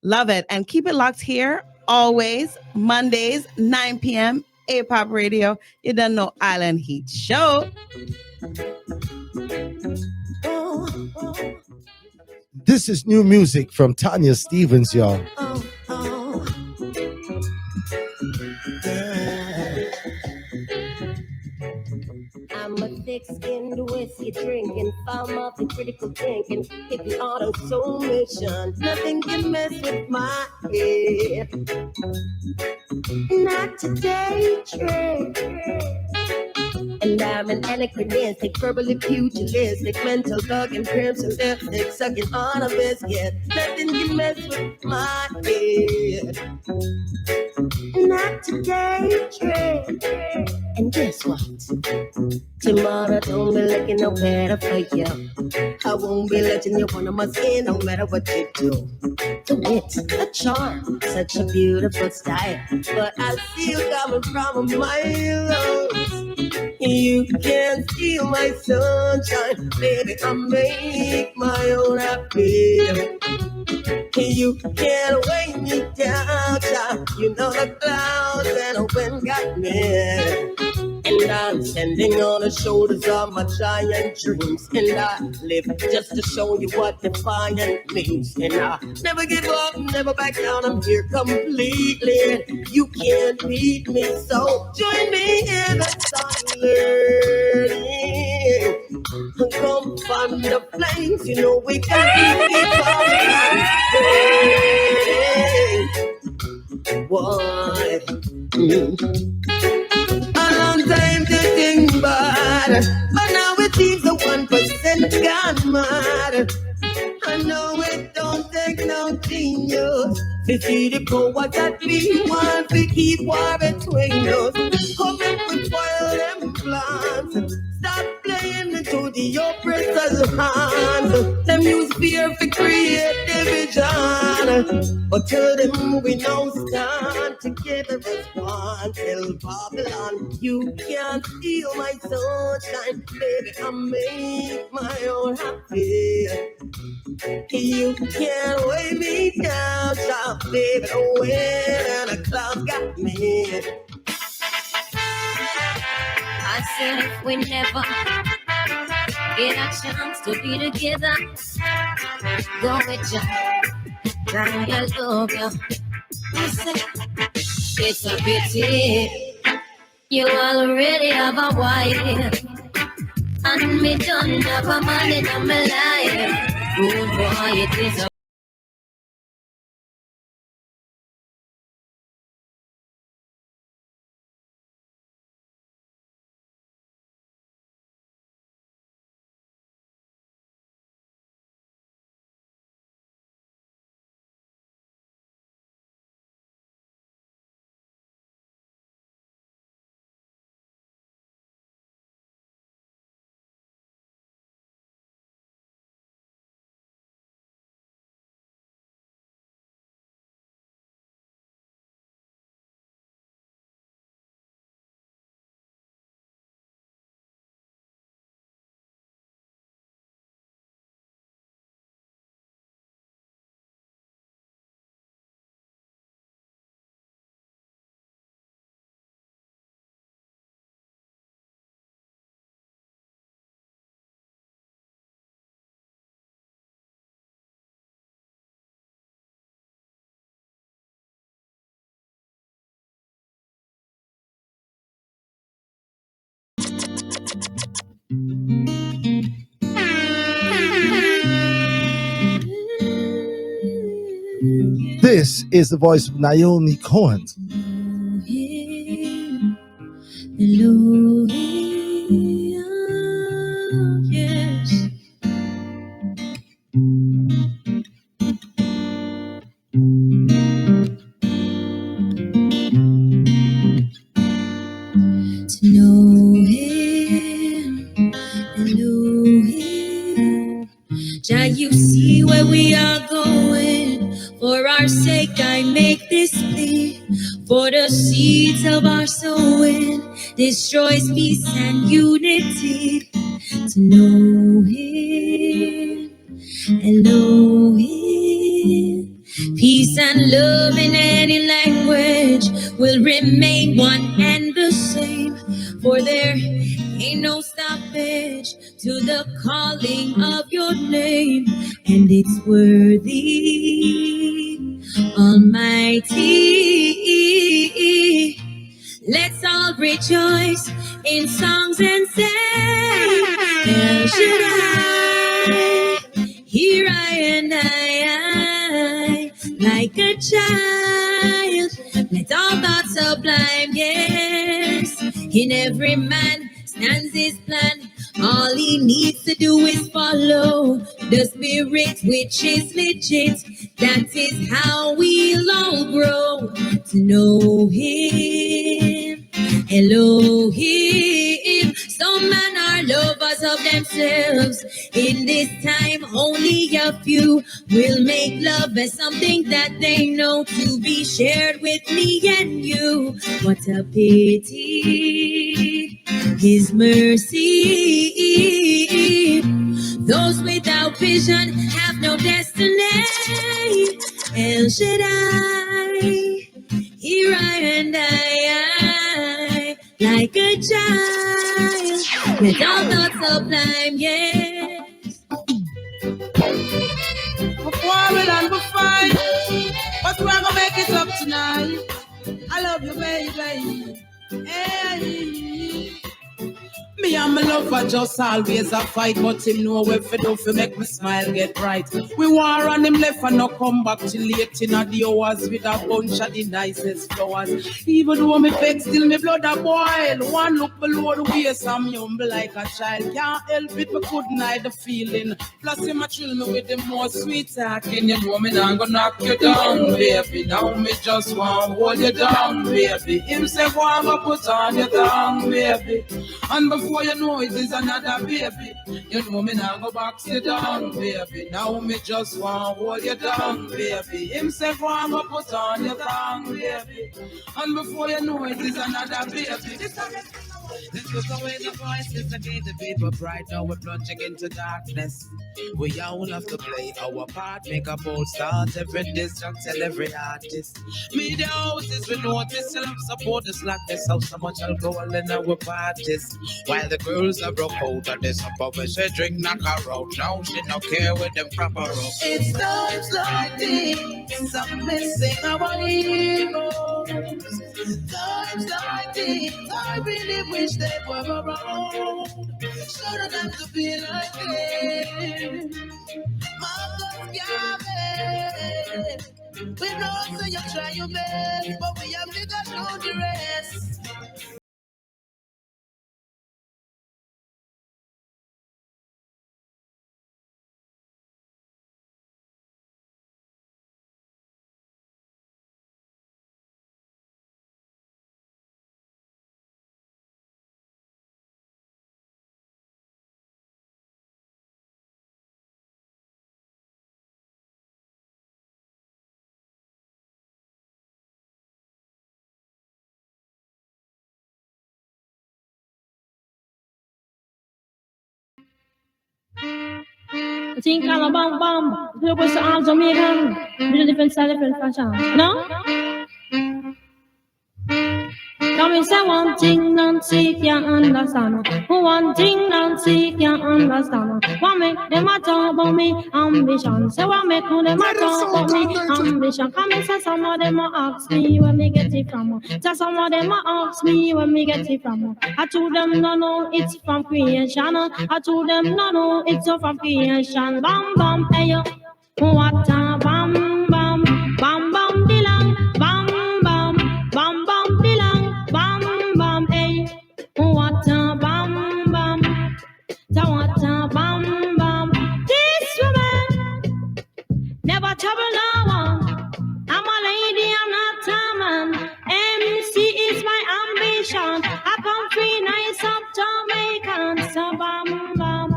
Love it. And keep it locked here always, Mondays, 9 p.m., A-Pop Radio. You don't know Island Heat Show. This is new music from Tanya Stevens, y'all. I'm a thick-skinned whiskey drinking, farm up and critical thinking, hippie on a soul mission. Nothing can mess with my head. Not today, Trey. And And I'm an anachronistic, verbally pugilistic, mental thug and crimson lipstick, sucking on a biscuit. Nothing can mess with my head. Not today, Trey. And guess what? Tomorrow don't be looking no better for you. I won't be letting you under my skin no matter what you do. The wit, a charm, such a beautiful style. But I see you coming from a mile. You can't steal my sunshine, baby. I make my own happy. You can't weigh me down, child. You know the clouds and the wind got me. And I'm standing on the shoulders of my giant dreams. And I live just to show you what defiant means. And I never give up, never back down. I'm here completely. You can't beat me, so join me in the silence. Come find the flames, you know we can keep it what? A long time to think about, but now it seems the 1% got mad. I know it don't take no genius to see the power that we want to keep war between us. Come up with spoil them plans. Stop playing into the oppressor's hands. Them use fear to create division. But tell them we don't stand together as one. Tell Babylon, you can't steal my sunshine. Baby, I make my own happy. You can't weigh me down, child, baby. The wind and the clouds got me. I said if we never get a chance to be together, go with you, Tanya, love you. You say it's a pity you already have a wife, and me don't have a man in my life. Good boy, it is a This is the voice of Naomi Cohen. Yes. To know him, Jah, you see where we are going. For our sake, I make this plea. For the seeds of our sowing destroys peace and unity. To know him, Elohim. Peace and love in any language will remain one and the same. For there ain't no stoppage to the calling of your name. And it's worthy, Almighty. Let's all rejoice in songs and say, El Shaddai, here I and I, like a child. Let all thoughts sublime, yes, in every man and his plan. All he needs to do is follow the spirit, which is legit. That is how we'll all grow to know him. Elohim. Some men are lovers of themselves. In this time, only a few will make love as something that they know to be shared with me and you. What a pity, his mercy. Those without vision have no destiny. El Shaddai, here I and I, like a child, with all thoughts sublime, yes. We're quarrel and we're fight, but we're gonna make it up tonight. I love you, baby. Hey. Me and my lover just always a fight, but him know if it do fi make me smile get bright. We war on him left and no come back till late in the hours with a bunch of the nicest flowers. Even though me vex, still me blood a boil. One look below the waist and me humble like a child. Can't help it, me couldn't hide the feeling. Plus him a thrill me with the more sweet talking. You know me not gonna knock you down, baby. Now me just want hold you down, baby. Him say go and go put on you down, baby. And before you know it is another baby. You know me now go box you down, baby. Now me just want hold you down, baby. Him say go and go put on your down, baby. And before you know it is another baby. This was always the voices that gave the people bright. Now we're plunging into darkness. We all have to play our part, make a bold start. Every district, tell every artist. Media houses, we notice, still have support the slackness. How so much alcohol in our parties. While the girls are broke out of this up of us, she drink, knock her out. Now she don't care with them proper up. It's times like this, I'm missing our heroes. Times like this, I really wish they were around. Shouldn't have to be like this. Mama's gathered. We know so you try your best, but we have to do the rest. I think I'm a bomb bomb. Look what's the arms Jamaican. With a different style, different fashion. No? Come and say one thing Nancy can't understand. One thing Nancy can't understand. What make them a talk about me ambition? Say what make them a talk about me ambition? Come and say some of them a ask me where me get it from. Say some of them a ask me where me get it from. I told them no, it's from creation. I told them no, it's from creation. Bam bam, hey yo. What a bam bam, bam bam dilang, bam bam, bam bam dilang. Bam bam, hey, what a bam bam, what a bam bam. This woman never trouble no one. I'm a lady, I'm not a man. MC is my ambition. I come free, nice up Jamaican. So bam bam,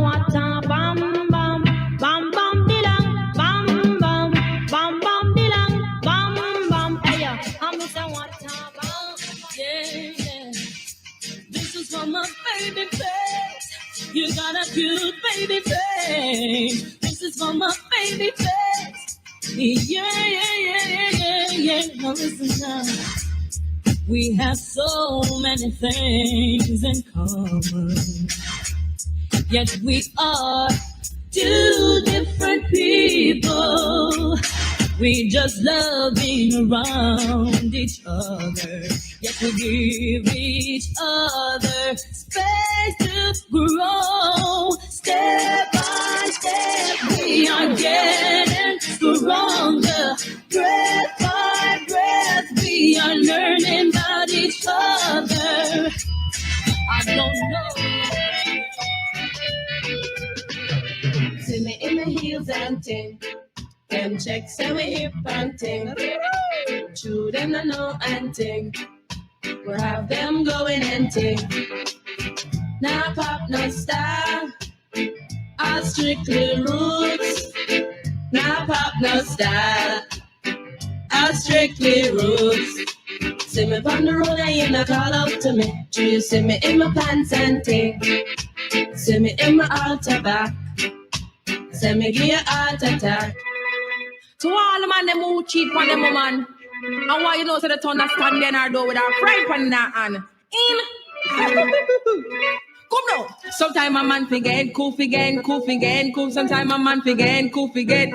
what a bam bam, bam bam dilang, bam bam, bam bam dilang, bam bam. Hey, I'm Mr. What a This is from my baby face. You got a cute baby face. This is from my baby face. Yeah. Now listen now. We have so many things in common. Yet we are two different people. We just love being around each other. Yet we give each other space to grow. Step by step, we are getting stronger. Breath by breath, we are learning about each other. I don't know. See me in my heels and ting. Them checks say we hip and ting. True them no know and ting. We have them going and ting. Now pop no style. All strictly roots. Now pop no style. All strictly roots. See me on the road and you not call out to me. Do you see me in my pants and ting? See me in my altar back. See me give you heart attack. To all the man them who cheat on them woman. And why you know so they turn a stand in our door with our fry pan in their hand. In. Come now. Sometimes a man forget, cool forget, cool forget, cool. Sometimes a man forget, cool forget.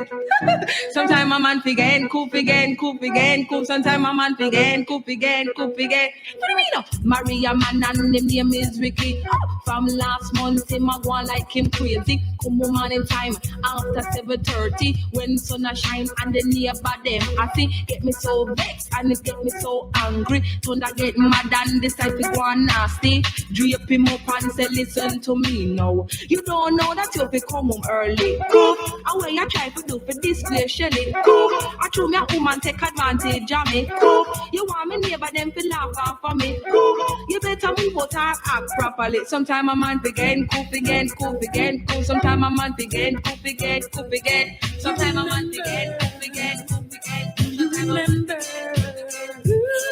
Sometimes a man forget, cool forget, cool forget, cool. Sometimes a man forget, cool forget, cool forget. What do you mean? Maria man and the name is Ricky. From last month him a go on like him crazy. Come on in time after 7:30 when sun a shine and the neighbor them I see get me so vexed and it get me so angry. Don't I get mad and this type is one nasty. Drape him up and say listen to me now. You don't know that you fi come home early. Go. And when you try to do for display Shelly. Go. I true me a woman take advantage of me. Go. You want me neighbor them fi laugh off for me. Go. You better move out and act properly. Sometimes a man begin, cool again, cool again, cool. Sometimes a man begin, cool again, cool again. Sometimes a man begin, cool again, cool again. You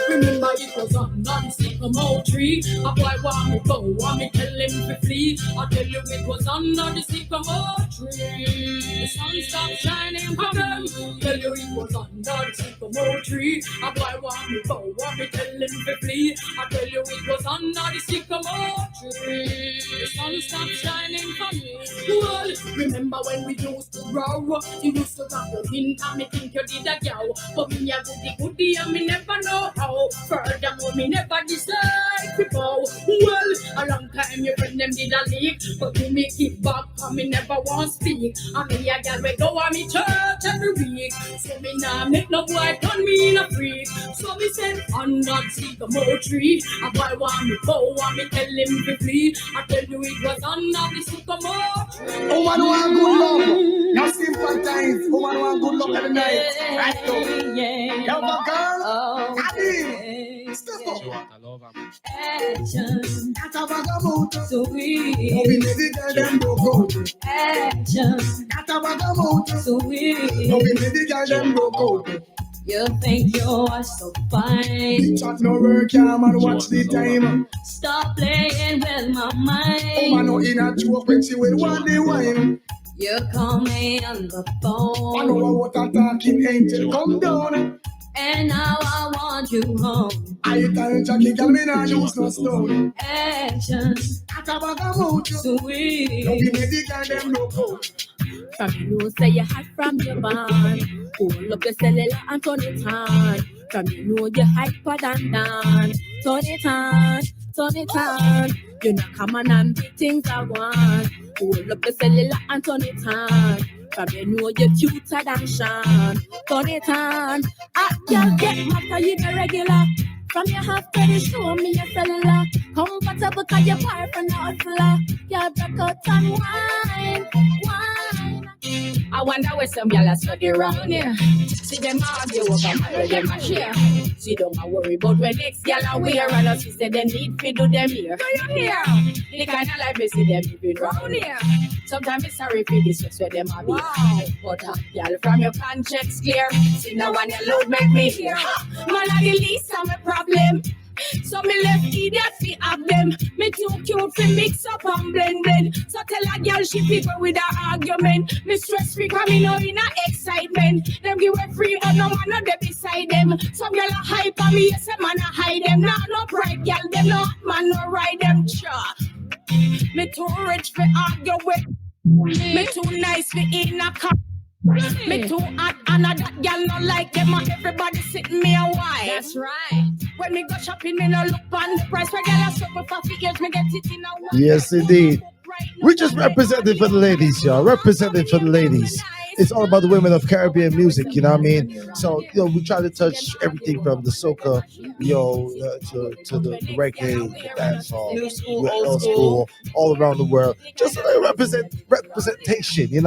remember it was on non-sycamore tree. A boy want me go, want me tell him to flee. I tell you it was under the sycamore tree. The sun stopped shining for them. Tell you it was under the sycamore tree. A boy want me go, want me tell him to flee. I tell you it was under the sycamore tree. The sun stopped shining for me. Well, remember when we used to row? You used to drop your hint and me think you did a gal. But me a goody and me never know how. Furthermore, me never dislike people. Well, a long time your friend them did a leak, but you make it back and me never want speak. And me a gal we go on me church every week. So me nah make no boy turn me in a freak. So me said, I'm not sycamore tree. A boy want me go, want me tell him to flee. I tell you it was under the sycamore tree. Oh, man, want good love. Now simple times. Oh, man, want good love every night. Right now. Love a girl. Step up. Action. That's a vagabond. So we. Oh, we made it girl them go go. Action. That's a vagabond. So we. Oh, we made it girl them go go. You think you are so fine. Chat no work, yeah, man, watch the time. Stop playing with my mind. Oh, man, no in a joke when she will want the wine. You call me on the phone. I know what I'm talking, angel, come down. And now I want you home. I tell Jackie, girl, me nah use no stone. Action. At a bag of mood, sweet. Don't be made the girl, them no go. From you know say you hot from your band. Hold up your cellular and turn it on. From you know you hyper than down. Turn it on, turn it on. You know come on and big things I want. Hold up your cellular and turn it on. From you know you're cuter than Sean. Turn it on. I can't get mad for you the regular. From your half to show me your cellular. Comfortable cause you're far from the hustler. You broke out and wine, wine. I wonder where some y'all are study around here. See them argue over mother, them a share. See don't a worry about when next y'all are wear. And us say they need to do them here. Do you hear? The kind of life we see them living round here. Sometimes it's sorry for this where them a be. Wow. But y'all from your conscience clear. See now when your load make me hear. Man I the least of my problem. So me left idiots fi have them. Me too cute fi mix up and blend. So tell a girl she people with her argument. Me stress free cause me know in a excitement. Them give her free but no man no dey beside them. Some girl a hype on me, yes a man a hide them. Nah no pride girl, them no man no ride them. Cha. Me too rich fi argue with. Me too nice fi in a car. Me too hot and a that girl no like them and everybody sitting me a while. That's right. When me go shopping, me no look on the price. Where girl a suffer for 50 years, me get it in a while. Yes, indeed. We're just representing for the ladies, y'all. Representing for the ladies. it's all about the women of Caribbean music. You know what I mean? So we try to touch everything from the soca, to the reggae, the dancehall, New school, the old school. all around the world. Just a representation.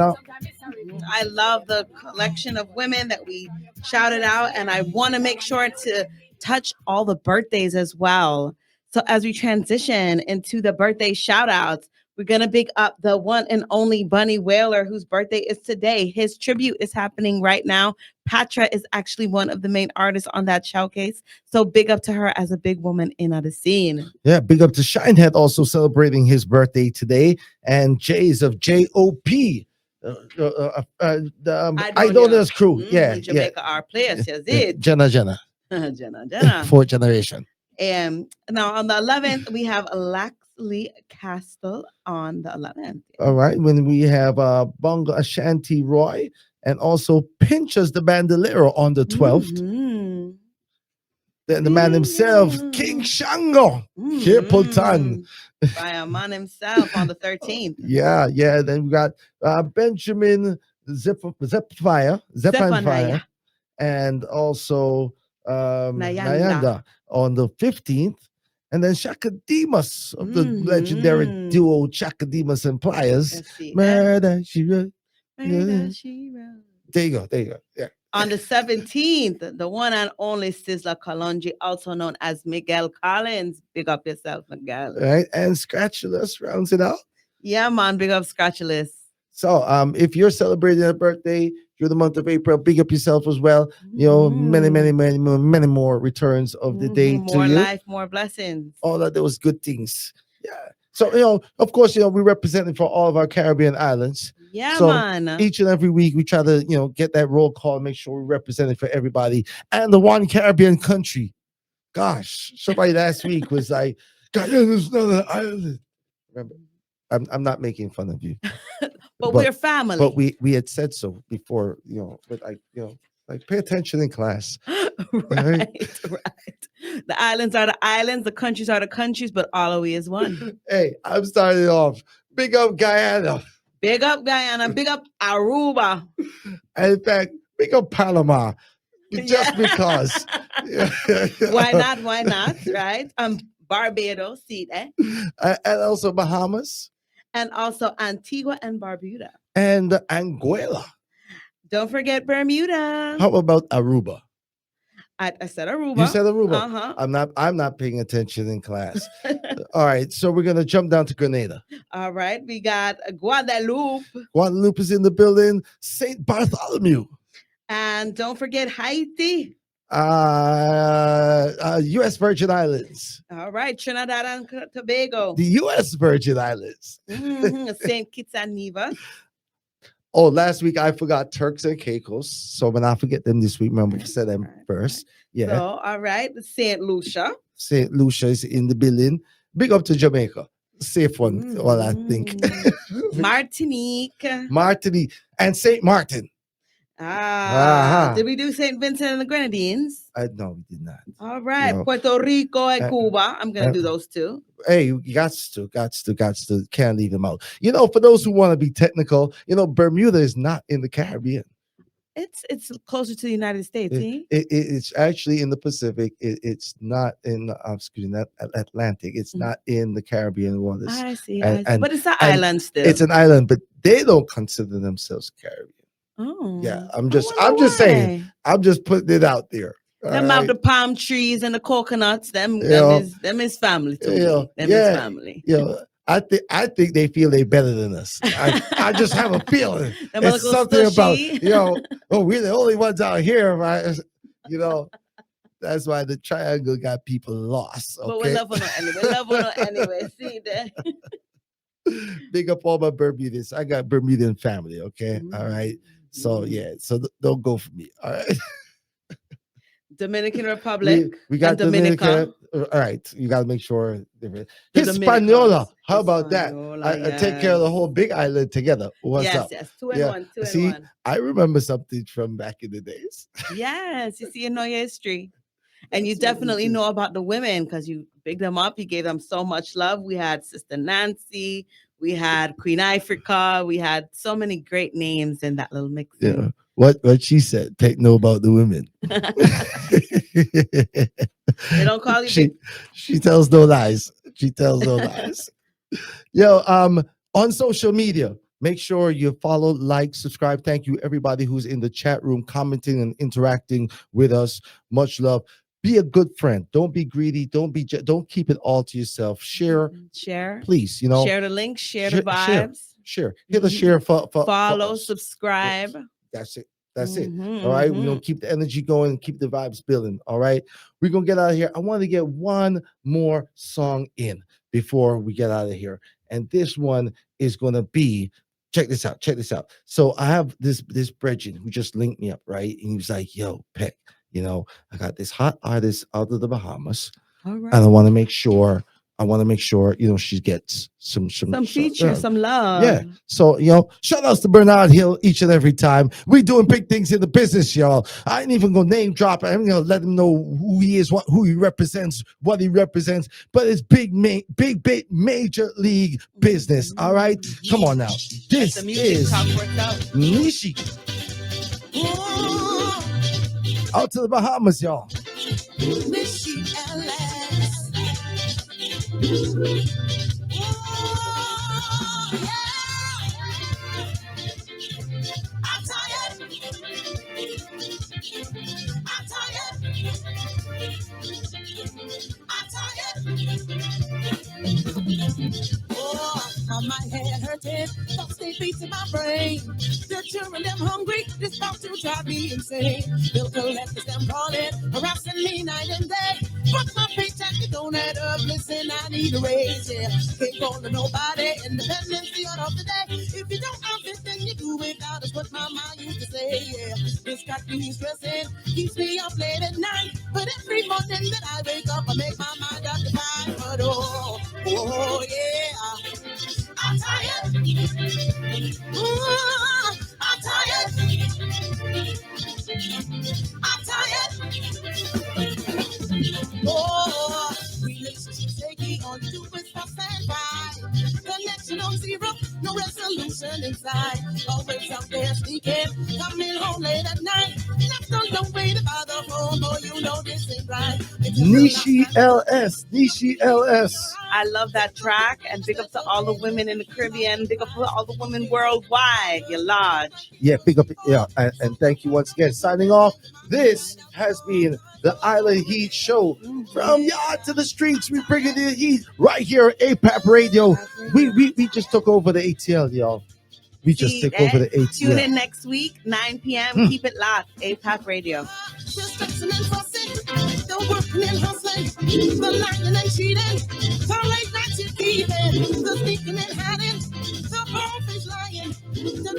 I love the collection of women that we shouted out, and I want to make sure to touch all the birthdays as well. So as we transition into the birthday shout outs, we're going to big up the one and only Bunny Whaler, whose birthday is today. His tribute is happening right now. Patra is actually one of the main artists on that showcase. So big up to her as a big woman in the scene. Yeah, big up to Shinehead, also celebrating his birthday today. And Jays of JOP. I know this crew. Jamaica, our players, yes, it. Jenna. Jenna. Fourth generation. And now on the 11th, we have Laxley Castle on the 11th. All right. When we have Bongo Ashanti Roy and also Pinchas the Bandolero on the 12th. Mm-hmm. Then the man himself, King Shango, Kirpultan. By a man himself on the 13th. Yeah. Then we got Benjamin Zephaniah, and also Nyanda on the 15th. And then Shaka Demus of the legendary duo Shaka Demus and Pliers. Murder, she wrote. There you go. Yeah. On the 17th, the one and only Sizzla Kalonji, also known as Miguel Collins. Big up yourself, Miguel. Right. And Scratchulous rounds it out. Yeah, man. Big up Scratchulous. So if you're celebrating a birthday through the month of April, big up yourself as well. Many more returns of the day to you. More life, more blessings. All of those good things. Yeah. So, of course, we representing for all of our Caribbean islands. Yeah, so man. Each and every week we try to, get that roll call, make sure we represent it for everybody. And the one Caribbean country. Gosh, somebody last week was like, Guyana's not an island. Remember, I'm not making fun of you. but we're family. But we had said so before, but like pay attention in class. right. The islands are the islands, the countries are the countries, but all of we is one. Hey, I'm starting off. Big up Guyana. Big up Guyana. Big up Aruba. And in fact, big up Panama. Just because. Why not? Right? Barbados, see that? And also Bahamas. And also Antigua and Barbuda. And Anguilla. Don't forget Bermuda. How about Aruba? I said Aruba. You said Aruba. Uh-huh. I'm not paying attention in class. All right, so we're gonna jump down to Grenada. All right, we got Guadeloupe. Guadeloupe is in the building. Saint Bartholomew. And don't forget Haiti. U.S. Virgin Islands. All right, Trinidad and Tobago. The U.S. Virgin Islands. Saint Kitts and Nevis. Oh, last week I forgot Turks and Caicos. So when I forget them this week, remember to say them first. Yeah. So, all right. St. Lucia. St. Lucia is in the building. Big up to Jamaica. Safe one, all I think. Martinique. And St. Martin. Did we do St. Vincent and the Grenadines? No, we did not. All right. Puerto Rico and Cuba. I'm going to do those two. Hey, you got to. Can't leave them out. For those who want to be technical, Bermuda is not in the Caribbean. It's closer to the United States. It's actually in the Pacific. It's not in the Atlantic. It's not in the Caribbean waters. I see. But it's an island still. It's an island, but they don't consider themselves Caribbean. Oh. Yeah, I'm just saying. I'm just putting it out there. Them have the palm trees and the coconuts. Them is family to me. Them is family. I think they feel they better than us. I just have a feeling. It's something about we're the only ones out here, right? That's why the triangle got people lost. Okay? But we love on anyway. See that. Big up all my Bermudans. I got Bermudan family. Okay, all right. So so don't go for me. All right. Dominican Republic. We got Dominica. All right, you got to make sure. Hispaniola. How about that? I take care of the whole big island together. What's up? Yes. 2 and 1. 2 and 1. I remember something from back in the days. Yes, you know your history. And you definitely know about the women because you bigged them up. You gave them so much love. We had Sister Nancy. We had Queen Africa. We had so many great names in that little mix. Yeah. What she said, take no about the women. They don't call you. She tells no lies. She tells no lies. Yo, on social media, make sure you follow, like, subscribe. Thank you, everybody who's in the chat room, commenting and interacting with us. Much love. Be a good friend. Don't be greedy. Don't keep it all to yourself. Share, please. You know, share the link. Share the vibes. Share. Hit the share for follow, subscribe. That's it. That's it. All right. We're going to keep the energy going and keep the vibes building. All right. We're going to get out of here. I want to get one more song in before we get out of here. And this one is going to be, check this out. So I have this brethren who just linked me up, right? And he was like, yo, Peck, you know, I got this hot artist out of the Bahamas. All right. And I want to make sure, you know, she gets some feature, some love. Yeah. So, you know, shout outs to Bernard Hill each and every time. We doing big things in the business, y'all. I ain't even gonna name drop. I'm gonna let him know who he is, who he represents, what he represents. But it's big major league business. All right. Come on now. This is Nishi. Out to the Bahamas, y'all. My head hurting, thoughts they beating my brain. The children them hungry, this about to drive me insane. Bill collectors them calling, harassing me night and day. But my paycheck it don't add up. Listen, I need a raise. Yeah, can't go to nobody. Independence the order of the day. If you don't have it, then you do without. That's what my mind used to say. Yeah, this got me stressing, keeps me up late at night. But every morning that I wake up, I make my mind up to find. But oh yeah. I'm tired. I'm tired. I'm tired. Oh, relationships shaky on you with stuff and pride. Connection on zero, no resolution inside. Always out there sneaking, coming home late at night. Left on the way to buy the phone, boy, you know this ain't right. Nishi LS. I love that track, and big up to all the women in the Caribbean. Big up to all the women worldwide. You're large. Yeah, big up. Yeah, and thank you once again. Signing off. This has been the Island Heat Show. From yard to the streets, we bring it in heat right here at APAP Radio. We just took over the ATL, y'all. We just took over the ATL. Tune in next week, 9 p.m. Keep it locked. APAP Radio. The working and hustling, the lying and cheating, the late night you keeping, the sneaking and hiding, the bold face lying, the